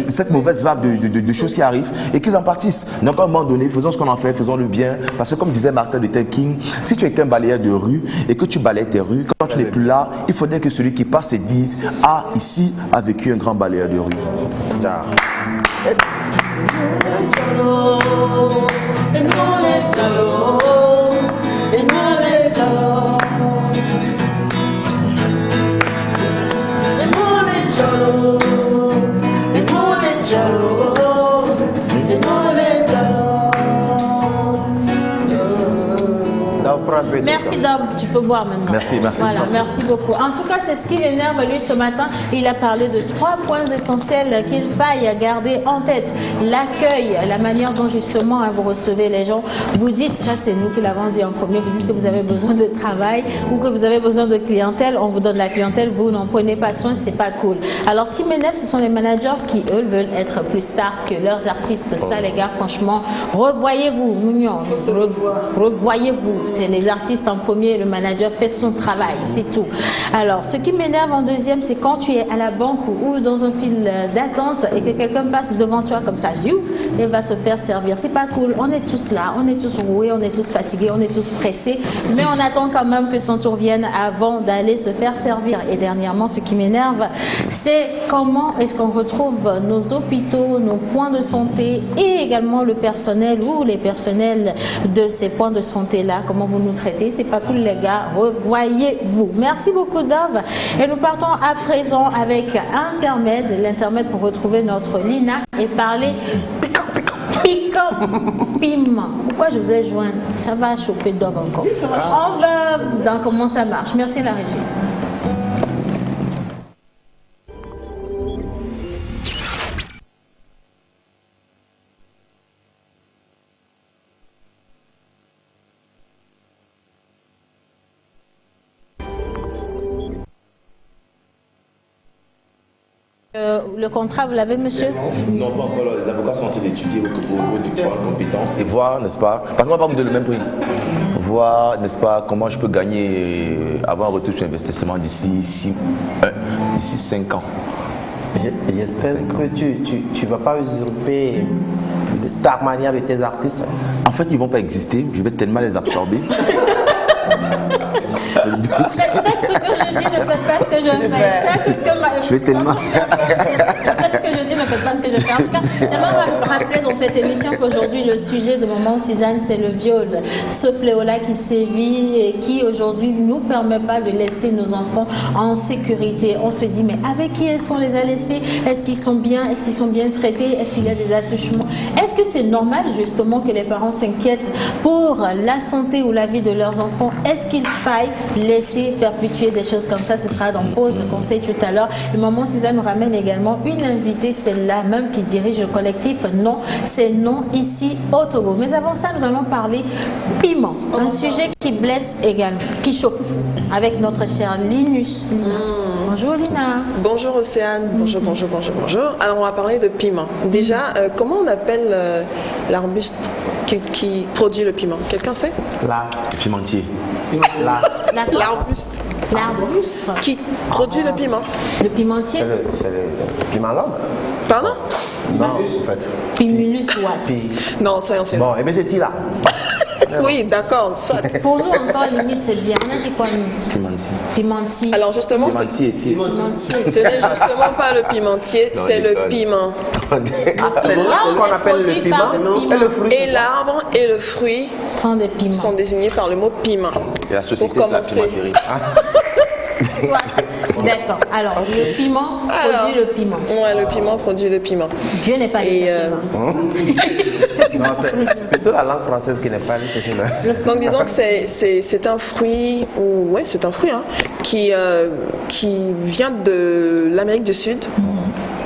cette mauvaise vague de choses qui arrivent et qu'ils en partissent. Donc à un moment donné, faisons ce qu'on en fait, faisons le bien. Parce que comme disait Martin Luther King, si tu es un balayeur de rue et que tu balayes tes rues, quand tu n'es plus là, il faudrait que celui qui passe et dise ici a vécu un grand balayeur de rue. Merci Dove, tu peux boire maintenant. Merci. Voilà, merci beaucoup. En tout cas, c'est ce qui l'énerve lui ce matin. Il a parlé de 3 points essentiels qu'il faille garder en tête. L'accueil, la manière dont justement vous recevez les gens. Vous dites, ça c'est nous qui l'avons dit en premier, vous dites que vous avez besoin de travail ou que vous avez besoin de clientèle. On vous donne la clientèle, vous n'en prenez pas soin, c'est pas cool. Alors ce qui m'énerve, ce sont les managers qui, eux, veulent être plus stars que leurs artistes. Ça les gars, franchement, revoyez-vous, Mounion, revoyez-vous. C'est les artistes en premier, le manager fait son travail, c'est tout. Alors, ce qui m'énerve en deuxième, c'est quand tu es à la banque ou dans un fil d'attente et que quelqu'un passe devant toi comme ça, et va se faire servir. C'est pas cool. On est tous là, on est tous roués, on est tous fatigués, on est tous pressés, mais on attend quand même que son tour vienne avant d'aller se faire servir. Et dernièrement, ce qui m'énerve, c'est comment est-ce qu'on retrouve nos hôpitaux, nos points de santé et également le personnel ou les personnels de ces points de santé-là, comment vous nous traitez. C'est pas cool les gars, revoyez-vous. Merci beaucoup Dove. Et nous partons à présent avec l'intermède pour retrouver notre Lina et parler piquant, piment. Pourquoi je vous ai joint? Ça va chauffer Dove encore. On va dans comment ça marche. Merci la régie. Le contrat, vous l'avez, monsieur? Non, pas encore. Les avocats sont en train d'étudier vos compétences et voir, n'est-ce pas, parce qu'on va pas vous donner le même prix. Voir, n'est-ce pas, comment je peux gagner, avoir un retour sur investissement d'ici 5 ans. J'espère que tu ne vas pas usurper le Starmania de tes artistes. En fait, ils ne vont pas exister. Je vais tellement les absorber. le but. Faites ce que je dis, ne faites pas ce que je fais. Ça, c'est ce que Je vais tellement. Faites ce que je dis, ne faites pas ce que je fais. En tout cas, j'aimerais rappeler dans cette émission qu'aujourd'hui, le sujet de Maman Suzanne, c'est le viol. Ce fléau-là qui sévit et qui aujourd'hui ne nous permet pas de laisser nos enfants en sécurité. On se dit, mais avec qui est-ce qu'on les a laissés? Est-ce qu'ils sont bien? Est-ce qu'ils sont bien traités? Est-ce qu'il y a des attouchements? Est-ce que c'est normal justement que les parents s'inquiètent pour la santé ou la vie de leurs enfants? Est-ce qu'il faille laisser perpétuer des choses comme ça? Ce sera dans Pause Conseil tout à l'heure. Et Maman Suzanne nous ramène également une invitée, celle-là même qui dirige le collectif Non, c'est non ici au Togo. Mais avant ça, nous allons parler piment, un sujet qui blesse également, qui chauffe, avec notre chère Linus. Bonjour Lina. Bonjour Océane, bonjour. Alors on va parler de piment. Déjà, comment on appelle l'arbuste qui produit le piment? Quelqu'un sait? Le pimentier. L'arbuste. L'arbuste. Qui produit le piment? Le pimentier. C'est le piment l'homme. Pardon? Non, en fait. Pimulus what? Non, soyons sérieux. Bon, et bien c'est là. Oui, d'accord, soit. Pour nous, encore limite, c'est bien. On a dit quoi, nous? Pimentier. Pimentier. Alors justement, Pimentier, Pimentier. ce n'est justement pas le pimentier, Non, c'est il le déconne. piment. C'est l'arbre qu'on appelle le produit par piment le piment. et le fruit. Et l'arbre et le fruit Sont des piments. sont désignés par le mot piment. Et la société, Pour c'est la commencer. pimenterie. Soit. D'accord. Alors, le piment produit le piment. Ouais, le piment produit le piment. Dieu n'est pas allé Et, chercher loin. Non, c'est plutôt la langue française qui n'est pas allée chercher là. Donc disons que c'est un fruit, ou ouais, c'est un fruit hein, qui vient de l'Amérique du Sud.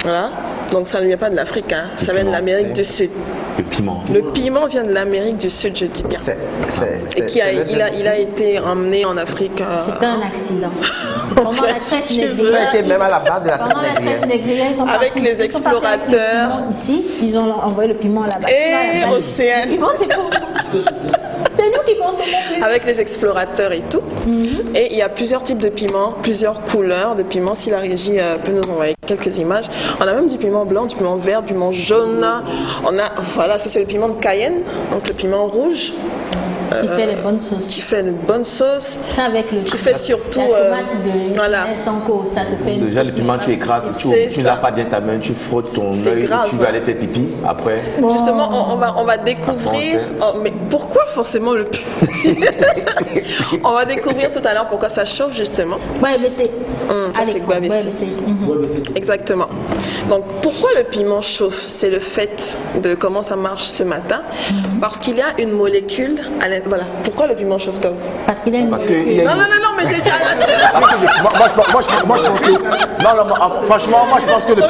Voilà. Donc ça ne vient pas de l'Afrique, hein. Ça vient de l'Amérique du Sud. Le piment. Le piment vient de l'Amérique du Sud, je dis bien. Et il a été emmené en Afrique. C'était un accident. Pendant la traite négrière. Ça a été même à la base de la Pendant la traite traite négrière, ils sont Avec partis- les ils sont partis avec le explorateurs. piment ici, ils ont envoyé le piment là-bas. Et Océane. Le piment, c'est pour c'est nous qui consommons plus. Avec les explorateurs et tout. Et il y a plusieurs types de piments, plusieurs couleurs de piments. Si la régie peut nous envoyer quelques images. On a même du piment blanc, du piment vert, du piment jaune. On a, voilà, ça c'est le piment de Cayenne, donc le piment rouge. Qui fait les bonnes sauces. Qui fait une bonne sauce. Ça avec le. Qui fait surtout. La tomate de voilà. Sanko, ça te fait une Déjà, sauce. le piment, tu écrases, tu ne l'as pas dans ta main, tu frottes ton C'est œil, grave. tu vas aller faire pipi après. Justement, on va découvrir. Oh, mais pourquoi forcément le piment? On va découvrir tout à l'heure pourquoi ça chauffe justement. Ouais, mais c'est. Ça c'est guavessi. Exactement. Donc pourquoi le piment chauffe? C'est le fait de comment ça marche ce matin. Parce qu'il y a une molécule à l'intérieur. Voilà. Pourquoi le piment chauffe donc? Parce qu'il a une Parce que il y a Non, une- non, non, non, mais j'ai dit moi, je pense que. Non, non, franchement, moi, je pense que le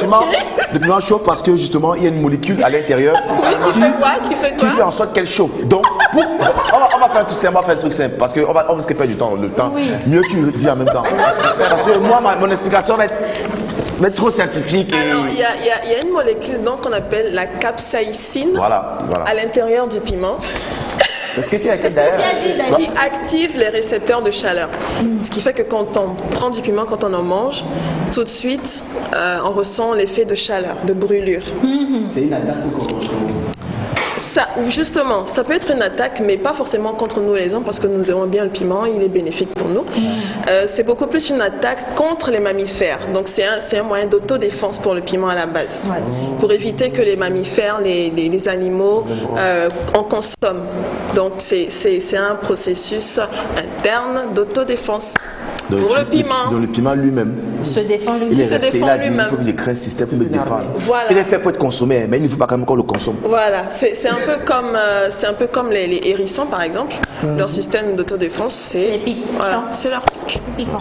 piment chauffe parce que justement, il y a une molécule à l'intérieur Qui fait qui quoi? fait en sorte qu'elle chauffe. Donc, on va faire un truc simple, parce qu'on va risquer pas du temps. Le temps, Oui. mieux tu dis en même temps. Parce que moi, mon explication va être trop scientifique. Et... Alors, il y a une molécule donc qu'on appelle la capsaïcine Voilà. à l'intérieur du piment. C'est ce que tu as dit C'est ce que tu d'ailleurs. as dit d'ailleurs. Qui active les récepteurs de chaleur. Ce qui fait que quand on prend du piment, quand on en mange, tout de suite, on ressent l'effet de chaleur, de brûlure. C'est une attaque contre Ça, justement, ça peut être une attaque, mais pas forcément contre nous les hommes, parce que nous aimons bien le piment, il est bénéfique pour nous. C'est beaucoup plus une attaque contre les mammifères. Donc c'est un moyen d'autodéfense pour le piment à la base, pour éviter que les mammifères, les animaux en consomment. Donc c'est un processus interne d'autodéfense. Pour le piment. Dans le piment lui-même. Se défend Il est lui-même. resté défend là, il lui-même. faut qu'il crée un système pour me défendre. Voilà. Il est fait pour être consommé, mais il ne faut pas quand même qu'on le consomme. Voilà, c'est un peu comme les hérissons par exemple. Leur système d'autodéfense, c'est Les pics. voilà, c'est leur pic. Piquant.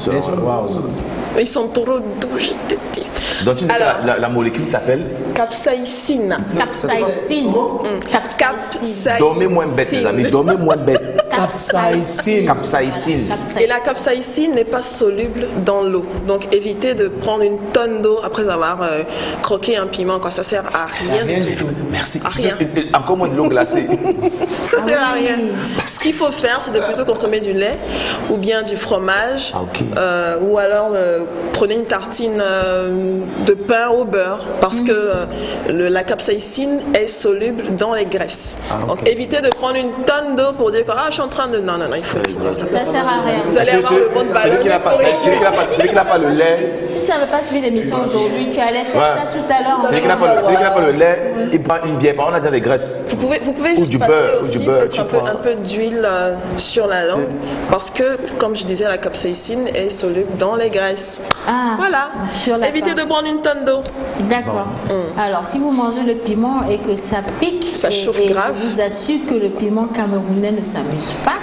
Ils sont trop doux, je te dis. Donc tu dis Alors- que la molécule s'appelle Capsaïcine. Capsaïcine. Capsaïcine. dormez moins bête, les amis, dormez moins bête. Capsaïcine. Capsaïcine. Et la capsaïcine n'est pas soluble dans l'eau. Donc évitez de prendre une tonne d'eau après avoir croqué un piment. Quoi. Ça sert à rien du tout. Merci. À rien. Encore moins de l'eau glacée. Ça sert à oui. rien. Ce qu'il faut faire, c'est de plutôt consommer du lait ou bien du fromage. Ah, ok. Ou alors prenez une tartine de pain au beurre parce que la capsaïcine est soluble dans les graisses. Donc évitez de prendre une tonne d'eau pour dire que je suis en train train de... Non, il faut éviter ça. Ça sert à rien. Vous allez avoir le bon ballon. Celui qui n'a pas le lait. Si tu n'avais pas suivi l'émission aujourd'hui, tu allais faire ça tout à l'heure. Celui qui n'a pas le lait, il prend une bière. On a déjà des graisses. Vous pouvez juste passer aussi peut-être un peu d'huile sur la langue parce que, comme je disais, la capsaïcine est soluble dans les graisses. Ah, voilà. Évitez de prendre une tonne d'eau. D'accord. Alors, si vous mangez le piment et que ça pique, ça chauffe grave. Je vous assure que le piment camerounais ne s'amuse pas.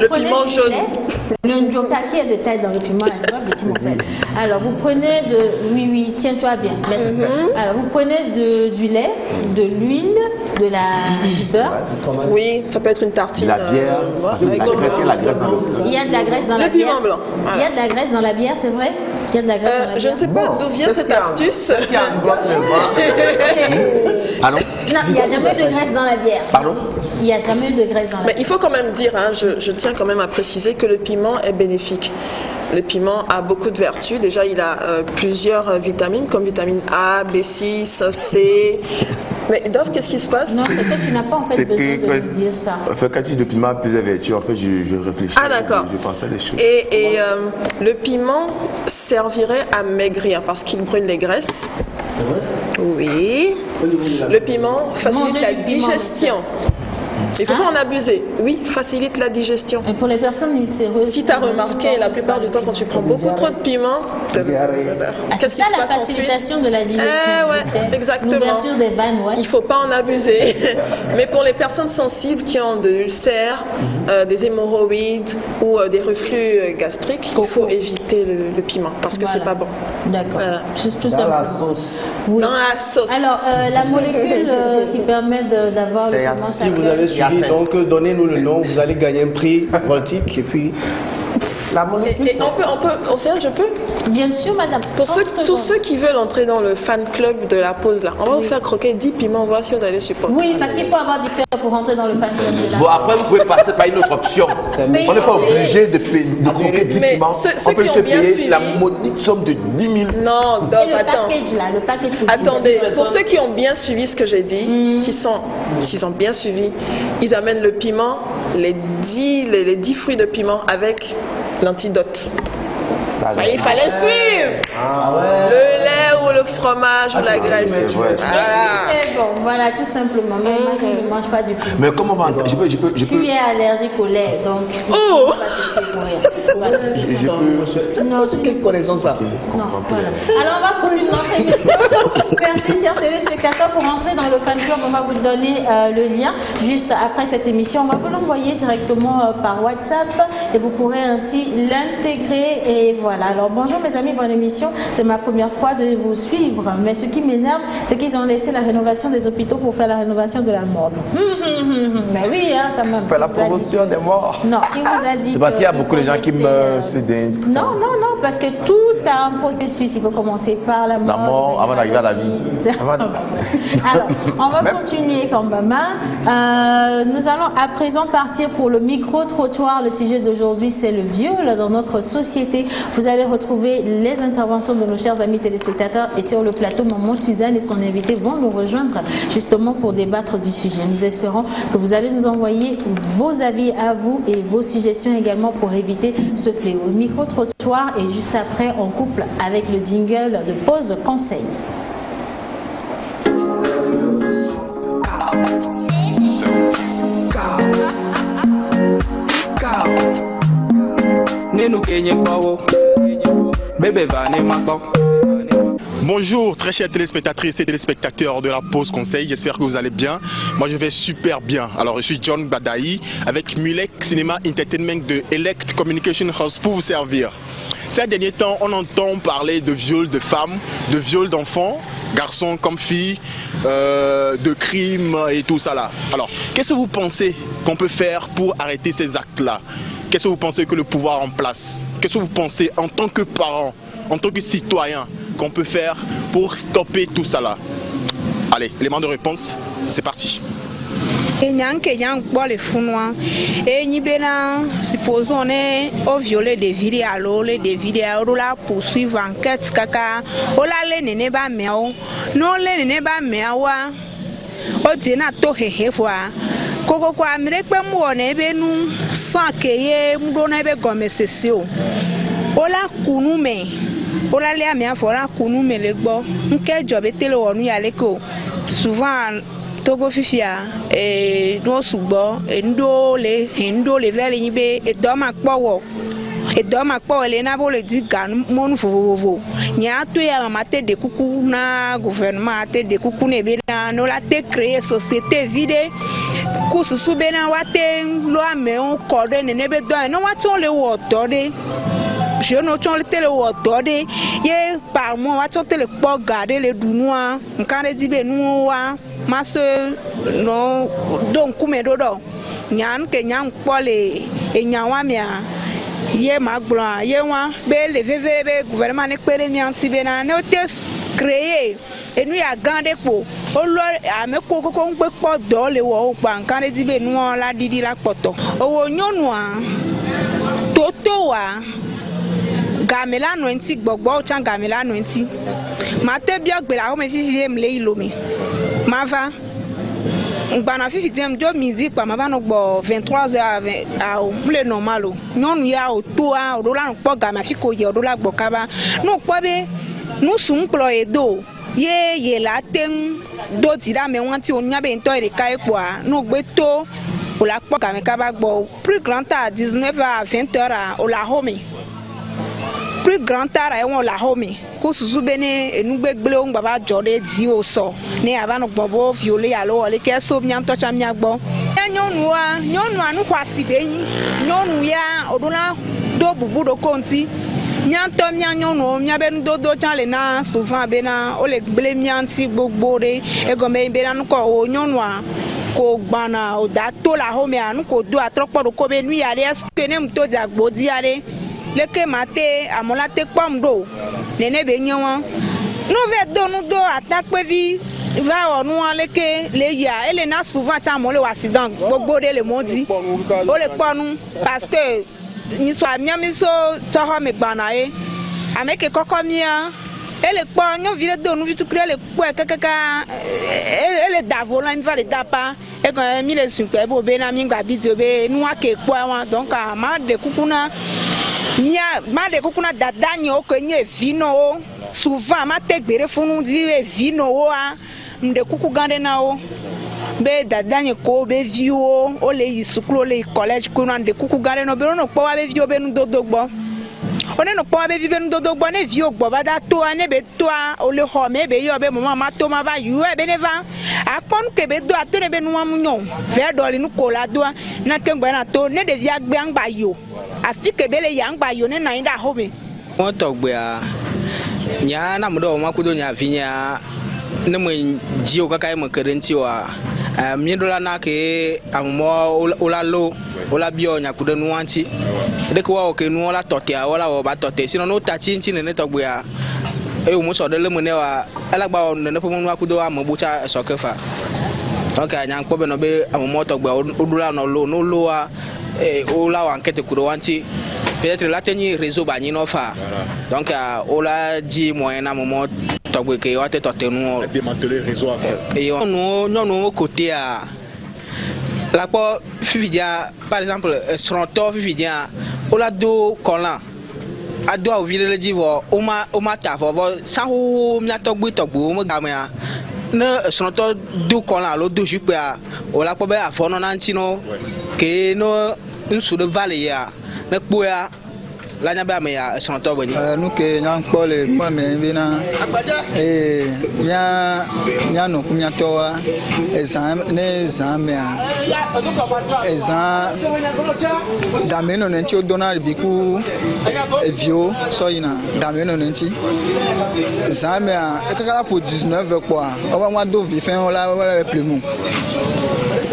Le piment jaune. Le njoka qui est de taille dans le piment, c'est pas petit mon frère. Alors, vous prenez oui, tiens-toi bien. Alors, vous prenez du lait, de l'huile, du beurre. Oui, ça peut être une tartine. La bière. Il y a de la graisse dans la bière. Le piment blanc. Il y a de la graisse dans la bière, c'est vrai? Il y a de la graisse dans la bière. Je ne sais pas d'où vient cette astuce. Allons. Non, il n'y a jamais de graisse dans la bière. Pardon? Il n'y a jamais de graisse dans la bière. Mais il faut quand même dire, je tiens quand même à préciser que le piment est bénéfique. Le piment a beaucoup de vertus. Déjà, il a plusieurs vitamines, comme vitamine A, B6, C. Mais Dove, qu'est-ce qui se passe? Non, c'est que tu n'as pas en fait besoin de me dire ça. Quand tu dis de piment a plusieurs vertus, en fait, je réfléchis. Ah, d'accord. Je pense à des choses. Et le piment servirait à maigrir parce qu'il brûle les graisses. C'est vrai? Oui. Le piment facilite la digestion. Il ne faut pas en abuser. Oui, facilite la digestion. Et pour les personnes ulcéreuses. Si tu as remarqué, la plupart du temps, quand tu prends beaucoup trop de piment, c'est ça la facilitation de la digestion. Exactement. L'ouverture des vannes, ouais. Il ne faut pas en abuser. Mais pour les personnes sensibles qui ont de l'ulcère, des hémorroïdes ou des reflux gastriques, il faut éviter le piment parce que c'est pas bon. D'accord. C'est tout ça. Dans la sauce. Oui. Dans la sauce. Alors, la molécule qui permet d'avoir le piment. Si vous avez suivi, donc donnez-nous le nom, vous allez gagner un prix Voltic et puis la molécule. Et je peux? Bien sûr, madame. Pour tous ceux qui veulent entrer dans le fan club de la pause là, on va vous faire croquer 10 piments, voir si vous allez supporter. Oui, parce qu'il faut avoir du cœur pour rentrer dans le fan club de la Bon, après, vous pouvez passer par une autre option. On n'est pas obligé de croquer 10 piments. On peut se payer la maudite somme de 10 000. Non, donc attends. Le package pour attendez, pour ceux qui ont bien suivi ce que j'ai dit, s'ils ont bien suivi, ils amènent le piment, les 10 fruits de piment avec l'antidote. Il fallait suivre le lait ou le fromage ou la graisse. C'est bon, voilà, tout simplement. Mais moi, je ne mange pas du piment. Mais comment on va... Je peux... Tu es allergique au lait, donc... Oh Non, c'est quelle connaissance ça? Non, voilà. Alors, on va continuer notre émission. Merci, chers téléspectateurs, pour entrer dans le fan club. On va vous donner le lien juste après cette émission. On va vous l'envoyer directement par WhatsApp et vous pourrez ainsi l'intégrer. Et voilà. Alors, bonjour mes amis, bonne émission. C'est ma première fois de vous suivre. Mais ce qui m'énerve, c'est qu'ils ont laissé la rénovation des hôpitaux pour faire la rénovation de la morgue. Mais oui, hein, quand même. Faire la promotion des morts. Non, qui vous a dit? C'est parce qu'il y a beaucoup de gens qui meurent. Non, parce que tout a un processus. Il faut commencer par la mort. La mort avant d'arriver à la vie. Alors, on va continuer quand même. Nous allons à présent partir pour le micro-trottoir. Le sujet d'aujourd'hui, c'est le viol dans notre société. Vous allez retrouver les interventions de nos chers amis téléspectateurs. Et sur le plateau, Maman Suzanne et son invité vont nous rejoindre justement pour débattre du sujet. Nous espérons que vous allez nous envoyer vos avis à vous et vos suggestions également pour éviter ce fléau. Micro-trottoir et juste après, on couple avec le jingle de pause conseil. Bonjour très chers téléspectatrices et téléspectateurs de la pause conseil, j'espère que vous allez bien. Moi je vais super bien. Alors je suis John Badaï avec Mulek Cinema Entertainment de Elect Communication House pour vous servir. Ces derniers temps, on entend parler de viol de femmes, de viol d'enfants, garçons comme filles, de crimes et tout ça là. Alors, qu'est-ce que vous pensez qu'on peut faire pour arrêter ces actes-là? Qu'est-ce que vous pensez que le pouvoir en place? Qu'est-ce que vous pensez en tant que parent, en tant que citoyen, qu'on peut faire pour stopper tout ça là? Allez, élément de réponse, c'est parti. Supposons on violé des vidéos alors les vidéos là poursuivre enquête kaka ola le nene ba meo non le nene ba mewa o dina to hehe fois koko kwa mrekpe muone ebe nu sanke ye mdona ebe gome sesio ola kunu me ola le ami afora kunu me le gbo nke jobe tele wonu ya leko souvent Togo fifia no sugbo ndo le vele yibe edoma kpowo le na bo le diga monu fovovo nya to ya mama te de kuku na gouvernement te de kuku ne be na no la te créer société vide ku susu be na wa te lo ame on code ne be do no wa ton le wo to de je no ton le tele wo to de ye par mois wa ton tele po garder le dunua nkan di be nu wa maso no don kume dodo nyan ke nyan pole e nyanwa mia ye magblan ye wa be le veve be gouvernement ne pere mi anti be na ne o te créer e nu ya gande po o lo ame koko ngbe po do le wo pa nkan di be nu la didi la poto o wo nyonu a toto wa gamela no enti gbogbo o chan gamela no enti ma te bi ogbela o me fifi me le ilome ma va ngana fifi dem do midi pa ma ba no gbo 23h a o le normal o nyonu ya o to a o do la no po gama fi ko ye o do la gbo kaba no po be nu sun plo edo ye la tem do dira me won ti o nya be nto ere kai po a no gbe to o la po gama kaba gbo plus grand à 19h à 20h o la home plus grand tard et on la home ko susu bene enugbe gbele on baba jode di o so ni aba no gbobo violé alo le ke so mia ntocha mia gbo nyonu anu kwasi beyin nyonu ya oduna do bubu do konti mia nto mia nyonu mia be do chan le na souvent be na o le gbele mia nti gbogbo re e go me be na ko o nyonu a ko gbana o da to la home anu ko do atropo ko be nu ya re eske ne mto di agbo di are leke mate amola te pom do nene be nyewa no ve do nu do attaque vi va onu leke le ya ele na souvent ta mo le accident gbogbo de le modi o le ponu parce que ni so amia mi so to ho me gbana e ameke kokomia ele po nyo vire do nu vitu kre le po kekeka ele davo la mi va le dapa e ko mi le sun pe bo be na mi gba bi be nu ake po wa donc ma de kukuna mia ma de kukuna dadani o ko nye vino o souvent ma te gbere funu di vino o a mde kuku gande na o be dadani ko be viwo o le yisuklo le college ko na de kuku gande no be no po wa be viwo be nu dodogbo one no po wa be viwo nu dodogbo ne viwo gbo ba da to ane be to o le ho me be yo be mo ma to ma ba yu e be ne va akon ke be do ato ne be nu amunyo ve do li nu ko la do na ke ngba na to ne de via gbe angba yo afi ke bele yang ba yo ne na inda hobe won to gbe a nya na mo do ma kudo nya vinya ne mo ji o kaka mo kerenti wa mi do la na ke amumo olalo ola bio nya kudo nu anti de ko wa o ke nu ola totia ola o ba tote sino no ta chinchi ne to gbe a e o mo so de le mo ne wa alagba o ne po mo nu akudo a mo bucha so kefa donc nya nko be no be amumo to gbe odula no lo a ola wa enquête kuro wanti peut-être la tenir réseau bani no fa donc ola di moyen na moment togbe ke wa te totenu démanteler réseau encore et non côté à la po fifidia par exemple stronto fifidia ola do kolan ado a vile le divo o ma ta fo sa hu mia togbe mo gamia ne stronto do kolan lo do jupe a ola po be afono na ntino ke no nsu de vale ya na kpoya la nya ba me ya sonto boni nu ke nya pole pa me bina nya no kumya towa exam ne examia dameno nenti o donal viku evio so ina dameno nenti examia e kaka pour 19 quoi on va moi do vi fin on la plemu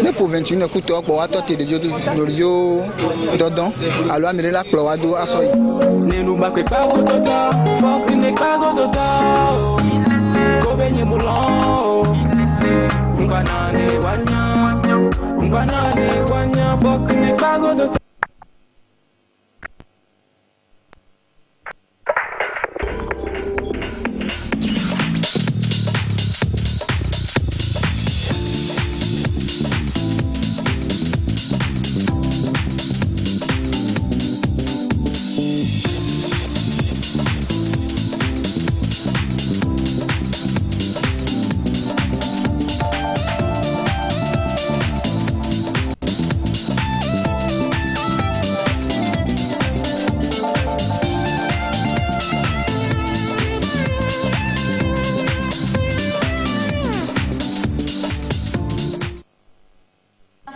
ne pour 21 écoute pour wa tote de jo dodon alo amire la plo wa do aso yi ne nu ba pe pa go tota fuck ne pa go tota ko benye mulon ngwana ne wanya fuck ne pa go tota.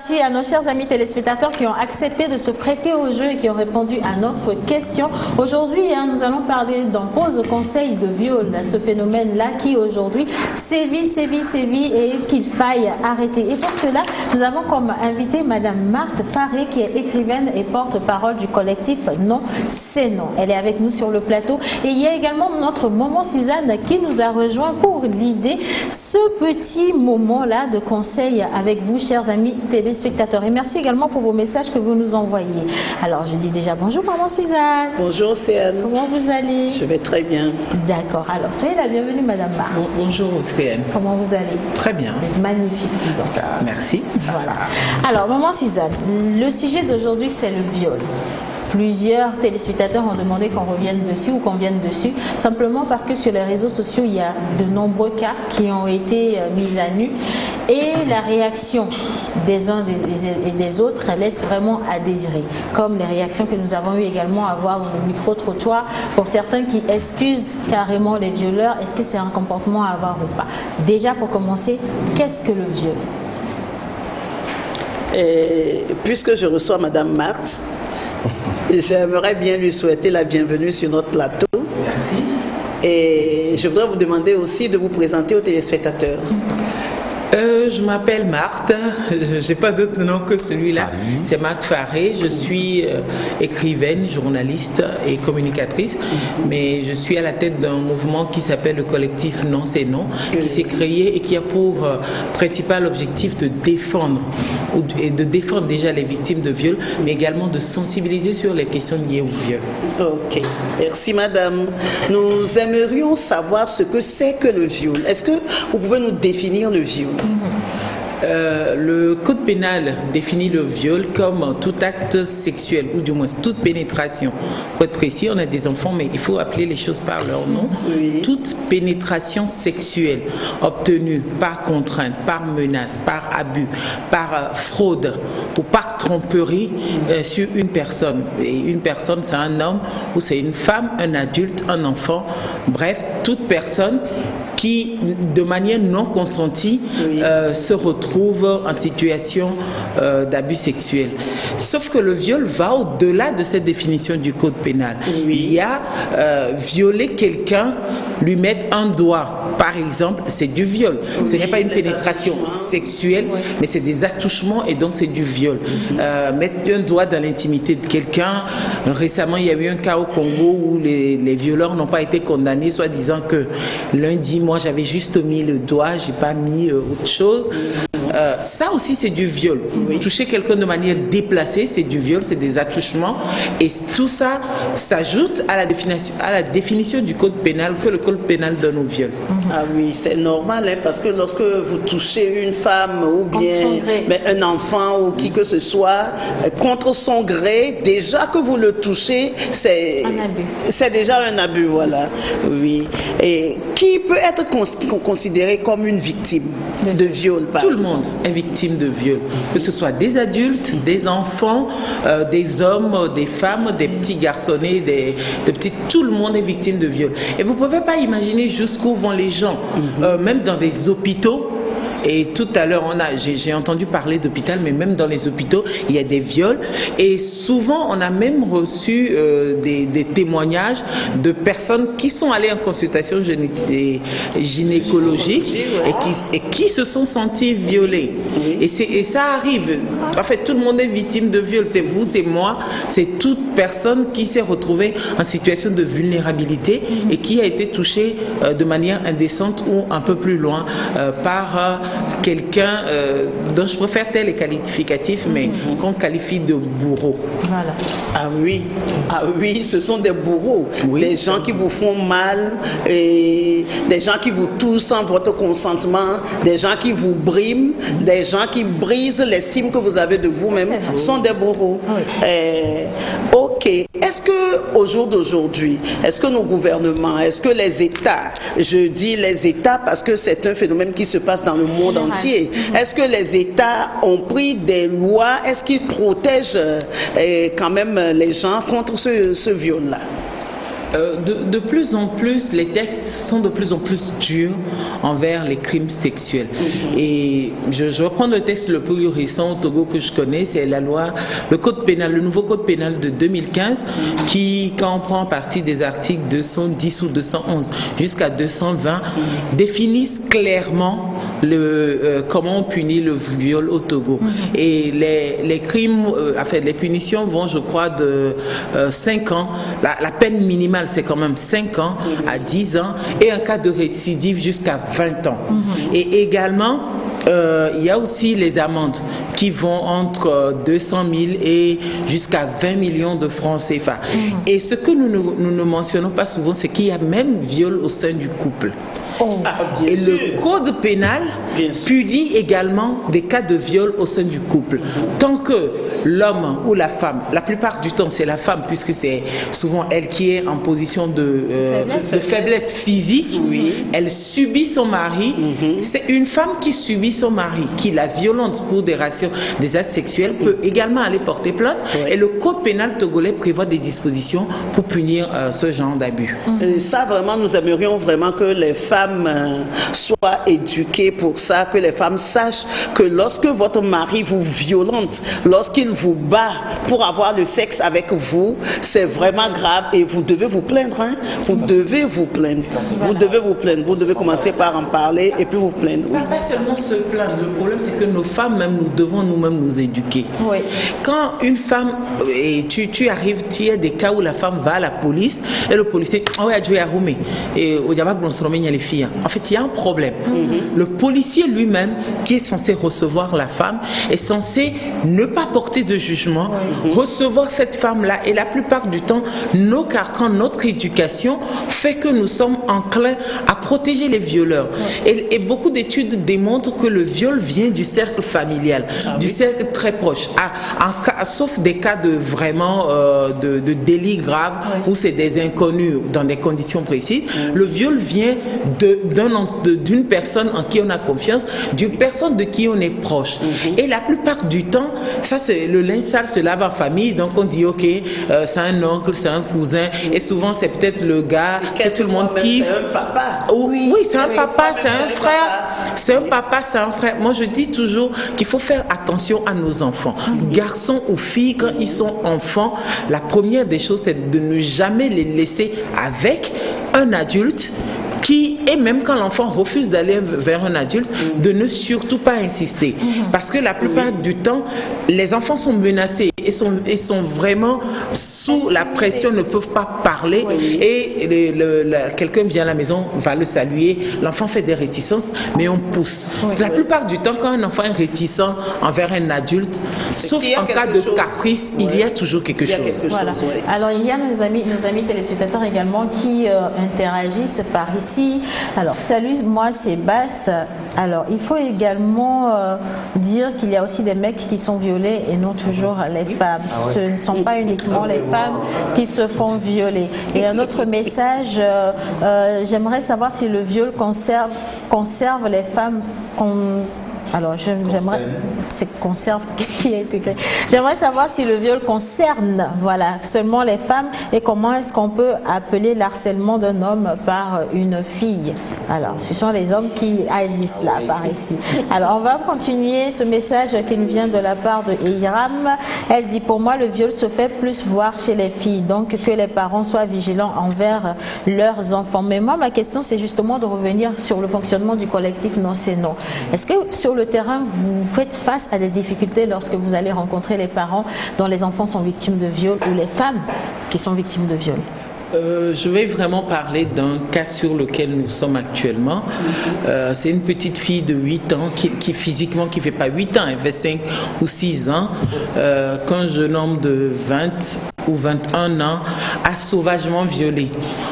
merci à nos chers amis téléspectateurs qui ont accepté de se prêter au jeu et qui ont répondu à notre question. Aujourd'hui, nous allons parler d'un pause conseil de viol, ce phénomène-là qui aujourd'hui sévit et qu'il faille arrêter. Et pour cela, nous avons comme invité Madame Marthe Faré qui est écrivaine et porte-parole du collectif Non, c'est non. Elle est avec nous sur le plateau. Et il y a également notre maman Suzanne qui nous a rejoint pour l'idée ce petit moment-là de conseil avec vous, chers amis téléspectateurs. Et merci également pour vos messages que vous nous envoyez. Alors, je dis déjà bonjour, maman Suzanne. Bonjour, Océane. Comment vous allez? Je vais très bien. D'accord. Alors, soyez la bienvenue, Madame Marthe. Bonjour, Océane. Comment vous allez? Très bien. Magnifique, dis donc. Merci. Voilà. Alors, maman Suzanne, le sujet d'aujourd'hui, c'est le viol. Plusieurs téléspectateurs ont demandé qu'on revienne dessus ou qu'on vienne dessus, simplement parce que sur les réseaux sociaux, il y a de nombreux cas qui ont été mis à nu et la réaction des uns et des autres laisse vraiment à désirer. Comme les réactions que nous avons eu également à voir dans le micro-trottoir pour certains qui excusent carrément les violeurs. Est-ce que c'est un comportement à avoir ou pas? Déjà, pour commencer, qu'est-ce que le viol? Puisque je reçois Madame Marthe, j'aimerais bien lui souhaiter la bienvenue sur notre plateau. Merci. Et je voudrais vous demander aussi de vous présenter aux téléspectateurs. Je m'appelle Marthe, je n'ai pas d'autre nom que celui-là. C'est Marthe Faré, je suis écrivaine, journaliste et communicatrice, mais je suis à la tête d'un mouvement qui s'appelle le collectif Non, c'est non, qui s'est créé et qui a pour principal objectif de défendre, et de défendre déjà les victimes de viol, mais également de sensibiliser sur les questions liées au viol. Ok, merci madame. Nous aimerions savoir ce que c'est que le viol. Est-ce que vous pouvez nous définir le viol? Le code pénal définit le viol comme tout acte sexuel, ou du moins toute pénétration. Pour être précis, on a des enfants, mais il faut appeler les choses par leur nom. Oui. Toute pénétration sexuelle obtenue par contrainte, par menace, par abus, par fraude ou par tromperie sur une personne. Et une personne, c'est un homme ou c'est une femme, un adulte, un enfant, bref, toute personne qui, de manière non consentie, se retrouve en situation d'abus sexuel. Sauf que le viol va au-delà de cette définition du code pénal. Il y a violer quelqu'un, lui mettre un doigt, par exemple, c'est du viol. Ce n'est pas une pénétration sexuelle, mais c'est des attouchements et donc c'est du viol. Mettre un doigt dans l'intimité de quelqu'un. Récemment, il y a eu un cas au Congo où les violeurs n'ont pas été condamnés, soit disant que lundi, moi j'avais juste mis le doigt, j'ai pas mis autre chose. Ça aussi c'est du viol. Toucher quelqu'un de manière déplacée, c'est du viol, c'est des attouchements. Et tout ça s'ajoute à la définition du code pénal que le code pénal donne au viol. Ah oui, c'est normal, hein, parce que lorsque vous touchez une femme ou bien un enfant ou qui que ce soit, contre son gré, déjà que vous le touchez, c'est déjà un abus, voilà. Oui. Et qui peut être considéré comme une victime de viol? Tout le monde est victime de viol, que ce soit des adultes, des enfants, des hommes, des femmes, des petits garçonnets, des petits, tout le monde est victime de viol. Et vous ne pouvez pas imaginer jusqu'où vont les gens, même dans les hôpitaux. Et tout à l'heure, j'ai entendu parler d'hôpital, mais même dans les hôpitaux, il y a des viols. Et souvent, on a même reçu des témoignages de personnes qui sont allées en consultation gynécologique et qui se sont senties violées. Et ça arrive. En fait, tout le monde est victime de viol. C'est vous, c'est moi, c'est toute personne qui s'est retrouvée en situation de vulnérabilité et qui a été touchée de manière indécente ou un peu plus loin par quelqu'un dont je préfère tel les qualificatifs, mais qu'on qualifie de bourreau. Voilà. Ah oui, ce sont des bourreaux, des gens qui vous font mal, et des gens qui vous touchent sans votre consentement, des gens qui vous briment, des gens qui brisent l'estime que vous avez de vous-même, sont des bourreaux. Ok. Est-ce que au jour d'aujourd'hui, est-ce que nos gouvernements, est-ce que les États, je dis les États parce que c'est un phénomène qui se passe dans le monde entier, est-ce que les États ont pris des lois, est-ce qu'ils protègent quand même les gens contre ce viol-là? De plus en plus, les textes sont de plus en plus durs envers les crimes sexuels. Et je reprends le texte le plus récent au Togo que je connais, c'est la loi, le code pénal, le nouveau code pénal de 2015, qui, quand on prend partie des articles 210 ou 211 jusqu'à 220, définissent clairement comment on punit le viol au Togo. Et les crimes, les punitions vont, je crois, de 5 ans. La peine minimale, c'est quand même 5 ans à 10 ans, et un cas de récidive jusqu'à 20 ans. Et également, il y a aussi les amendes qui vont entre 200 000 et jusqu'à 20 millions de francs CFA. Et ce que nous ne mentionnons pas souvent, c'est qu'il y a même viol au sein du couple. Et le code pénal punit également des cas de viol au sein du couple. Tant que l'homme ou la femme, la plupart du temps c'est la femme, puisque c'est souvent elle qui est en position de faiblesse physique, elle subit son mari. C'est une femme qui subit son mari, qui la violente pour des actes sexuels, peut également aller porter plainte. Et le code pénal togolais prévoit des dispositions pour punir ce genre d'abus. Et ça, vraiment, nous aimerions vraiment que les femmes soient éduquées pour ça, que les femmes sachent que lorsque votre mari vous violente, lorsqu'il vous bat pour avoir le sexe avec vous, c'est vraiment grave et vous devez vous plaindre. Vous devez vous plaindre. Vous devez vous plaindre. Vous devez commencer par en parler et puis vous plaindre. Pas seulement se plaindre. Le problème, c'est que nos femmes, même, nous devons nous-mêmes nous éduquer. Quand une femme, et tu arrives, tu as des cas où la femme va à la police et le policier, et au diable, les filles. En fait, il y a un problème. Le policier lui-même, qui est censé recevoir la femme, est censé ne pas porter de jugement, recevoir cette femme-là. Et la plupart du temps, nos carcans, notre éducation fait que nous sommes enclins à protéger les violeurs. Et beaucoup d'études démontrent que le viol vient du cercle familial, du cercle très proche. Sauf des cas de vraiment de délits graves où c'est des inconnus dans des conditions précises, le viol vient d'une personne en qui on a confiance, d'une personne de qui on est proche. Et la plupart du temps, ça, le linge sale se lave en famille, donc on dit ok, c'est un oncle, c'est un cousin, et souvent c'est peut-être le gars que tout le monde kiffe. C'est un papa. Oui, c'est un papa, c'est un frère. C'est un papa, c'est un frère. Moi, je dis toujours qu'il faut faire attention à nos enfants. Garçons ou filles, quand ils sont enfants, la première des choses, c'est de ne jamais les laisser avec un adulte et même quand l'enfant refuse d'aller vers un adulte, de ne surtout pas insister. Parce que la plupart du temps, les enfants sont menacés et sont vraiment sous la pression, ne peuvent pas parler. Et quelqu'un vient à la maison, va le saluer, l'enfant fait des réticences, mais on pousse. La plupart du temps, quand un enfant est réticent envers un adulte, sauf en cas de caprice, il y a toujours quelque chose. Voilà. Alors, il y a nos amis téléspectateurs également qui interagissent par ici. Alors, salut, moi c'est Basse. Alors, il faut également dire qu'il y a aussi des mecs qui sont violés et non toujours les femmes. Ce ne sont pas uniquement les femmes qui se font violer. Et un autre message, j'aimerais savoir si le viol conserve les femmes Alors, j'aimerais, c'est conserve qui a été créé. J'aimerais savoir si le viol concerne, seulement les femmes et comment est-ce qu'on peut appeler l'harcèlement d'un homme par une fille. Alors, ce sont les hommes qui agissent là, par ici. Alors, on va continuer ce message qui nous vient de la part de Eiram. Elle dit, pour moi, le viol se fait plus voir chez les filles, donc que les parents soient vigilants envers leurs enfants. Mais moi, ma question, c'est justement de revenir sur le fonctionnement du collectif Non c'est Non. Est-ce que sur le terrain, vous faites face à des difficultés lorsque vous allez rencontrer les parents dont les enfants sont victimes de viol ou les femmes qui sont victimes de viol? Je vais vraiment parler d'un cas sur lequel nous sommes actuellement. C'est une petite fille de 8 ans qui physiquement, qui ne fait pas 8 ans, elle fait 5 ou 6 ans, qu'un jeune homme de 20 ou 21 ans a sauvagement violé.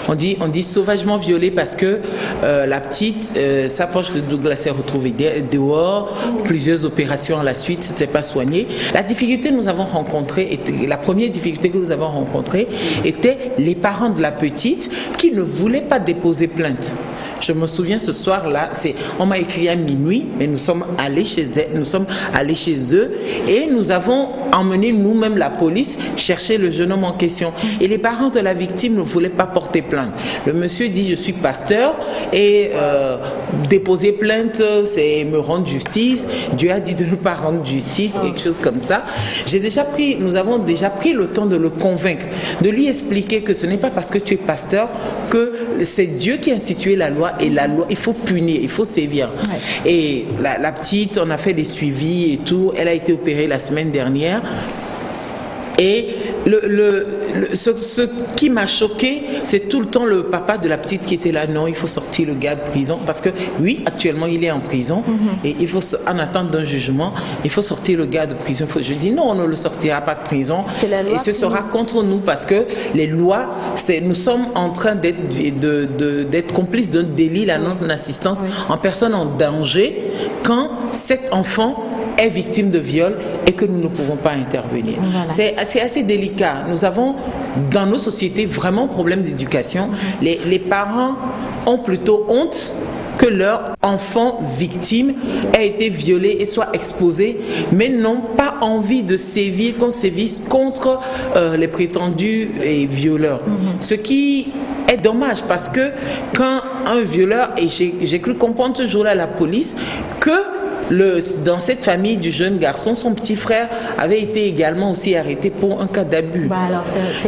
On dit sauvagement violé parce que la petite, sa poche de Douglas s'est retrouvée dehors, plusieurs opérations à la suite, ça ne s'est pas soigné. La difficulté que nous avons rencontrée, la première difficulté que nous avons rencontrée était les parents de la petite qui ne voulaient pas déposer plainte. Je me souviens ce soir-là, on m'a écrit à minuit, mais nous sommes allés chez eux et nous avons emmené nous-mêmes, la police, chercher le jeune homme en question. Et les parents de la victime ne voulaient pas porter plainte. Le monsieur dit, je suis pasteur et déposer plainte, c'est me rendre justice. Dieu a dit de ne pas rendre justice, quelque chose comme ça. Nous avons déjà pris le temps de le convaincre, de lui expliquer que ce n'est pas parce que tu es pasteur que c'est Dieu qui a institué la loi, et la loi, il faut punir, il faut sévir. Ouais. Et la petite, on a fait des suivis et tout, elle a été opérée la semaine dernière. Et ce qui m'a choqué, c'est tout le temps le papa de la petite qui était là. Non, il faut sortir le gars de prison. Parce que oui, actuellement, il est en prison. Et il faut, en attente d'un jugement, il faut sortir le gars de prison. Je dis non, on ne le sortira pas de prison. Et ce sera contre nous parce que les lois, nous sommes en train d'être complices d'un délit, la non-assistance en personne en danger, quand cet enfant est victime de viol et que nous ne pouvons pas intervenir. Voilà. C'est assez délicat. Nous avons dans nos sociétés vraiment un problème d'éducation. Les parents ont plutôt honte que leur enfant victime ait été violé et soit exposé, mais n'ont pas envie de sévir, qu'on sévisse contre les prétendus violeurs. Ce qui est dommage parce que quand un violeur, et j'ai cru comprendre ce jour-là à la police, que dans cette famille du jeune garçon, son petit frère avait été également aussi arrêté pour un cas d'abus.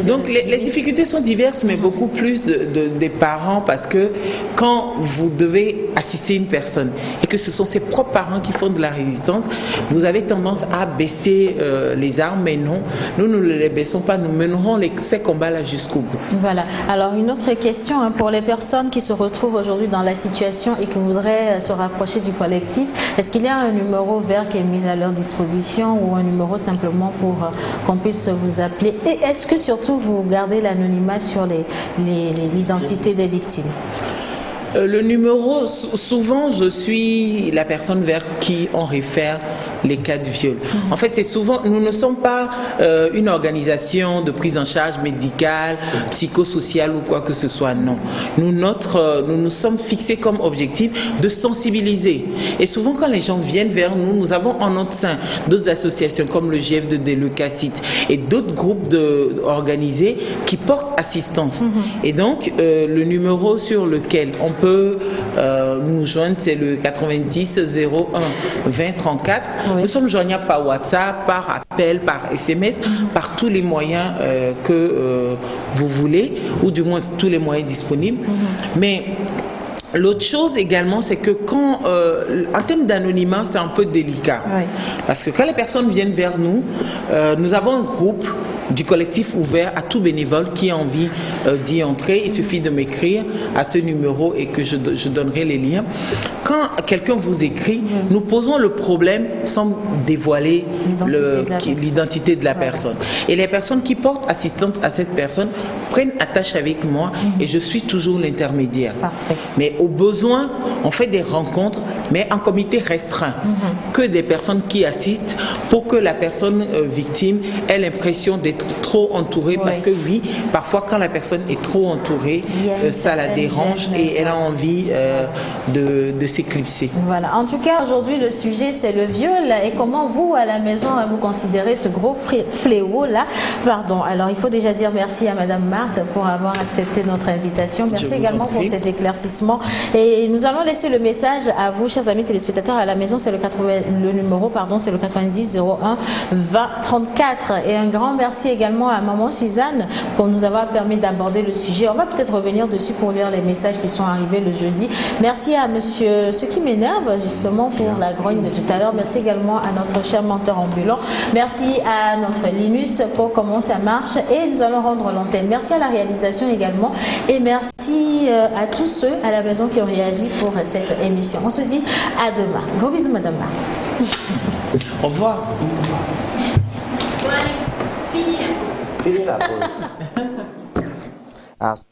Donc les difficultés sont diverses, mais beaucoup plus des parents, parce que quand vous devez assister une personne et que ce sont ses propres parents qui font de la résistance, vous avez tendance à baisser les armes, mais non, nous ne les baissons pas, nous mènerons ces combats-là jusqu'au bout. Voilà. Alors une autre question pour les personnes qui se retrouvent aujourd'hui dans la situation et qui voudraient se rapprocher du collectif, est-ce qu'il y a un numéro vert qui est mis à leur disposition ou un numéro simplement pour qu'on puisse vous appeler? Et est-ce que surtout vous gardez l'anonymat sur l'identité des victimes? Le numéro, souvent je suis la personne vers qui on réfère les cas de viol. En fait, c'est souvent, nous ne sommes pas une organisation de prise en charge médicale, psychosociale ou quoi que ce soit, non. Nous nous sommes fixés comme objectif de sensibiliser. Et souvent quand les gens viennent vers nous, nous avons en notre sein d'autres associations comme le GF2D, le CACIT et d'autres groupes organisés qui portent assistance. Et donc, le numéro sur lequel on peut nous joindre, c'est le 90 01 20 34. Nous sommes joignables par WhatsApp, par appel, par SMS, par tous les moyens que vous voulez, ou du moins tous les moyens disponibles. Mais l'autre chose également, c'est que quand, en termes d'anonymat, c'est un peu délicat. Parce que quand les personnes viennent vers nous, nous avons un groupe du collectif ouvert à tout bénévole qui a envie d'y entrer. Il suffit de m'écrire à ce numéro et que je donnerai les liens. Quand quelqu'un vous écrit, nous posons le problème sans dévoiler l'identité de la personne. Et les personnes qui portent assistance à cette personne prennent attache avec moi et je suis toujours l'intermédiaire. Mais au besoin, on fait des rencontres, mais en comité restreint, que des personnes qui assistent pour que la personne victime ait l'impression d'être trop entourée, parce que oui, parfois quand la personne est trop entourée, ça la dérange et elle a envie de s'éclipser. Voilà. En tout cas, aujourd'hui, le sujet, c'est le viol. Et comment vous, à la maison, vous considérez ce gros fléau-là? Pardon. Alors, il faut déjà dire merci à Madame Marthe pour avoir accepté notre invitation. Merci également pour ces éclaircissements. Et nous allons laisser le message à vous, chers amis téléspectateurs, à la maison. C'est le numéro, pardon, c'est le 90 01 20 34. Et un grand merci également à Maman Suzanne pour nous avoir permis d'aborder le sujet. On va peut-être revenir dessus pour lire les messages qui sont arrivés le jeudi. Merci à Monsieur Ce qui m'énerve, justement, pour la grogne de tout à l'heure. Merci également à notre cher menteur ambulant. Merci à notre Linus pour comment ça marche. Et nous allons rendre l'antenne. Merci à la réalisation également. Et merci à tous ceux à la maison qui ont réagi pour cette émission. On se dit à demain. Gros bisous, Madame Marthe. Au revoir. Fini la pause.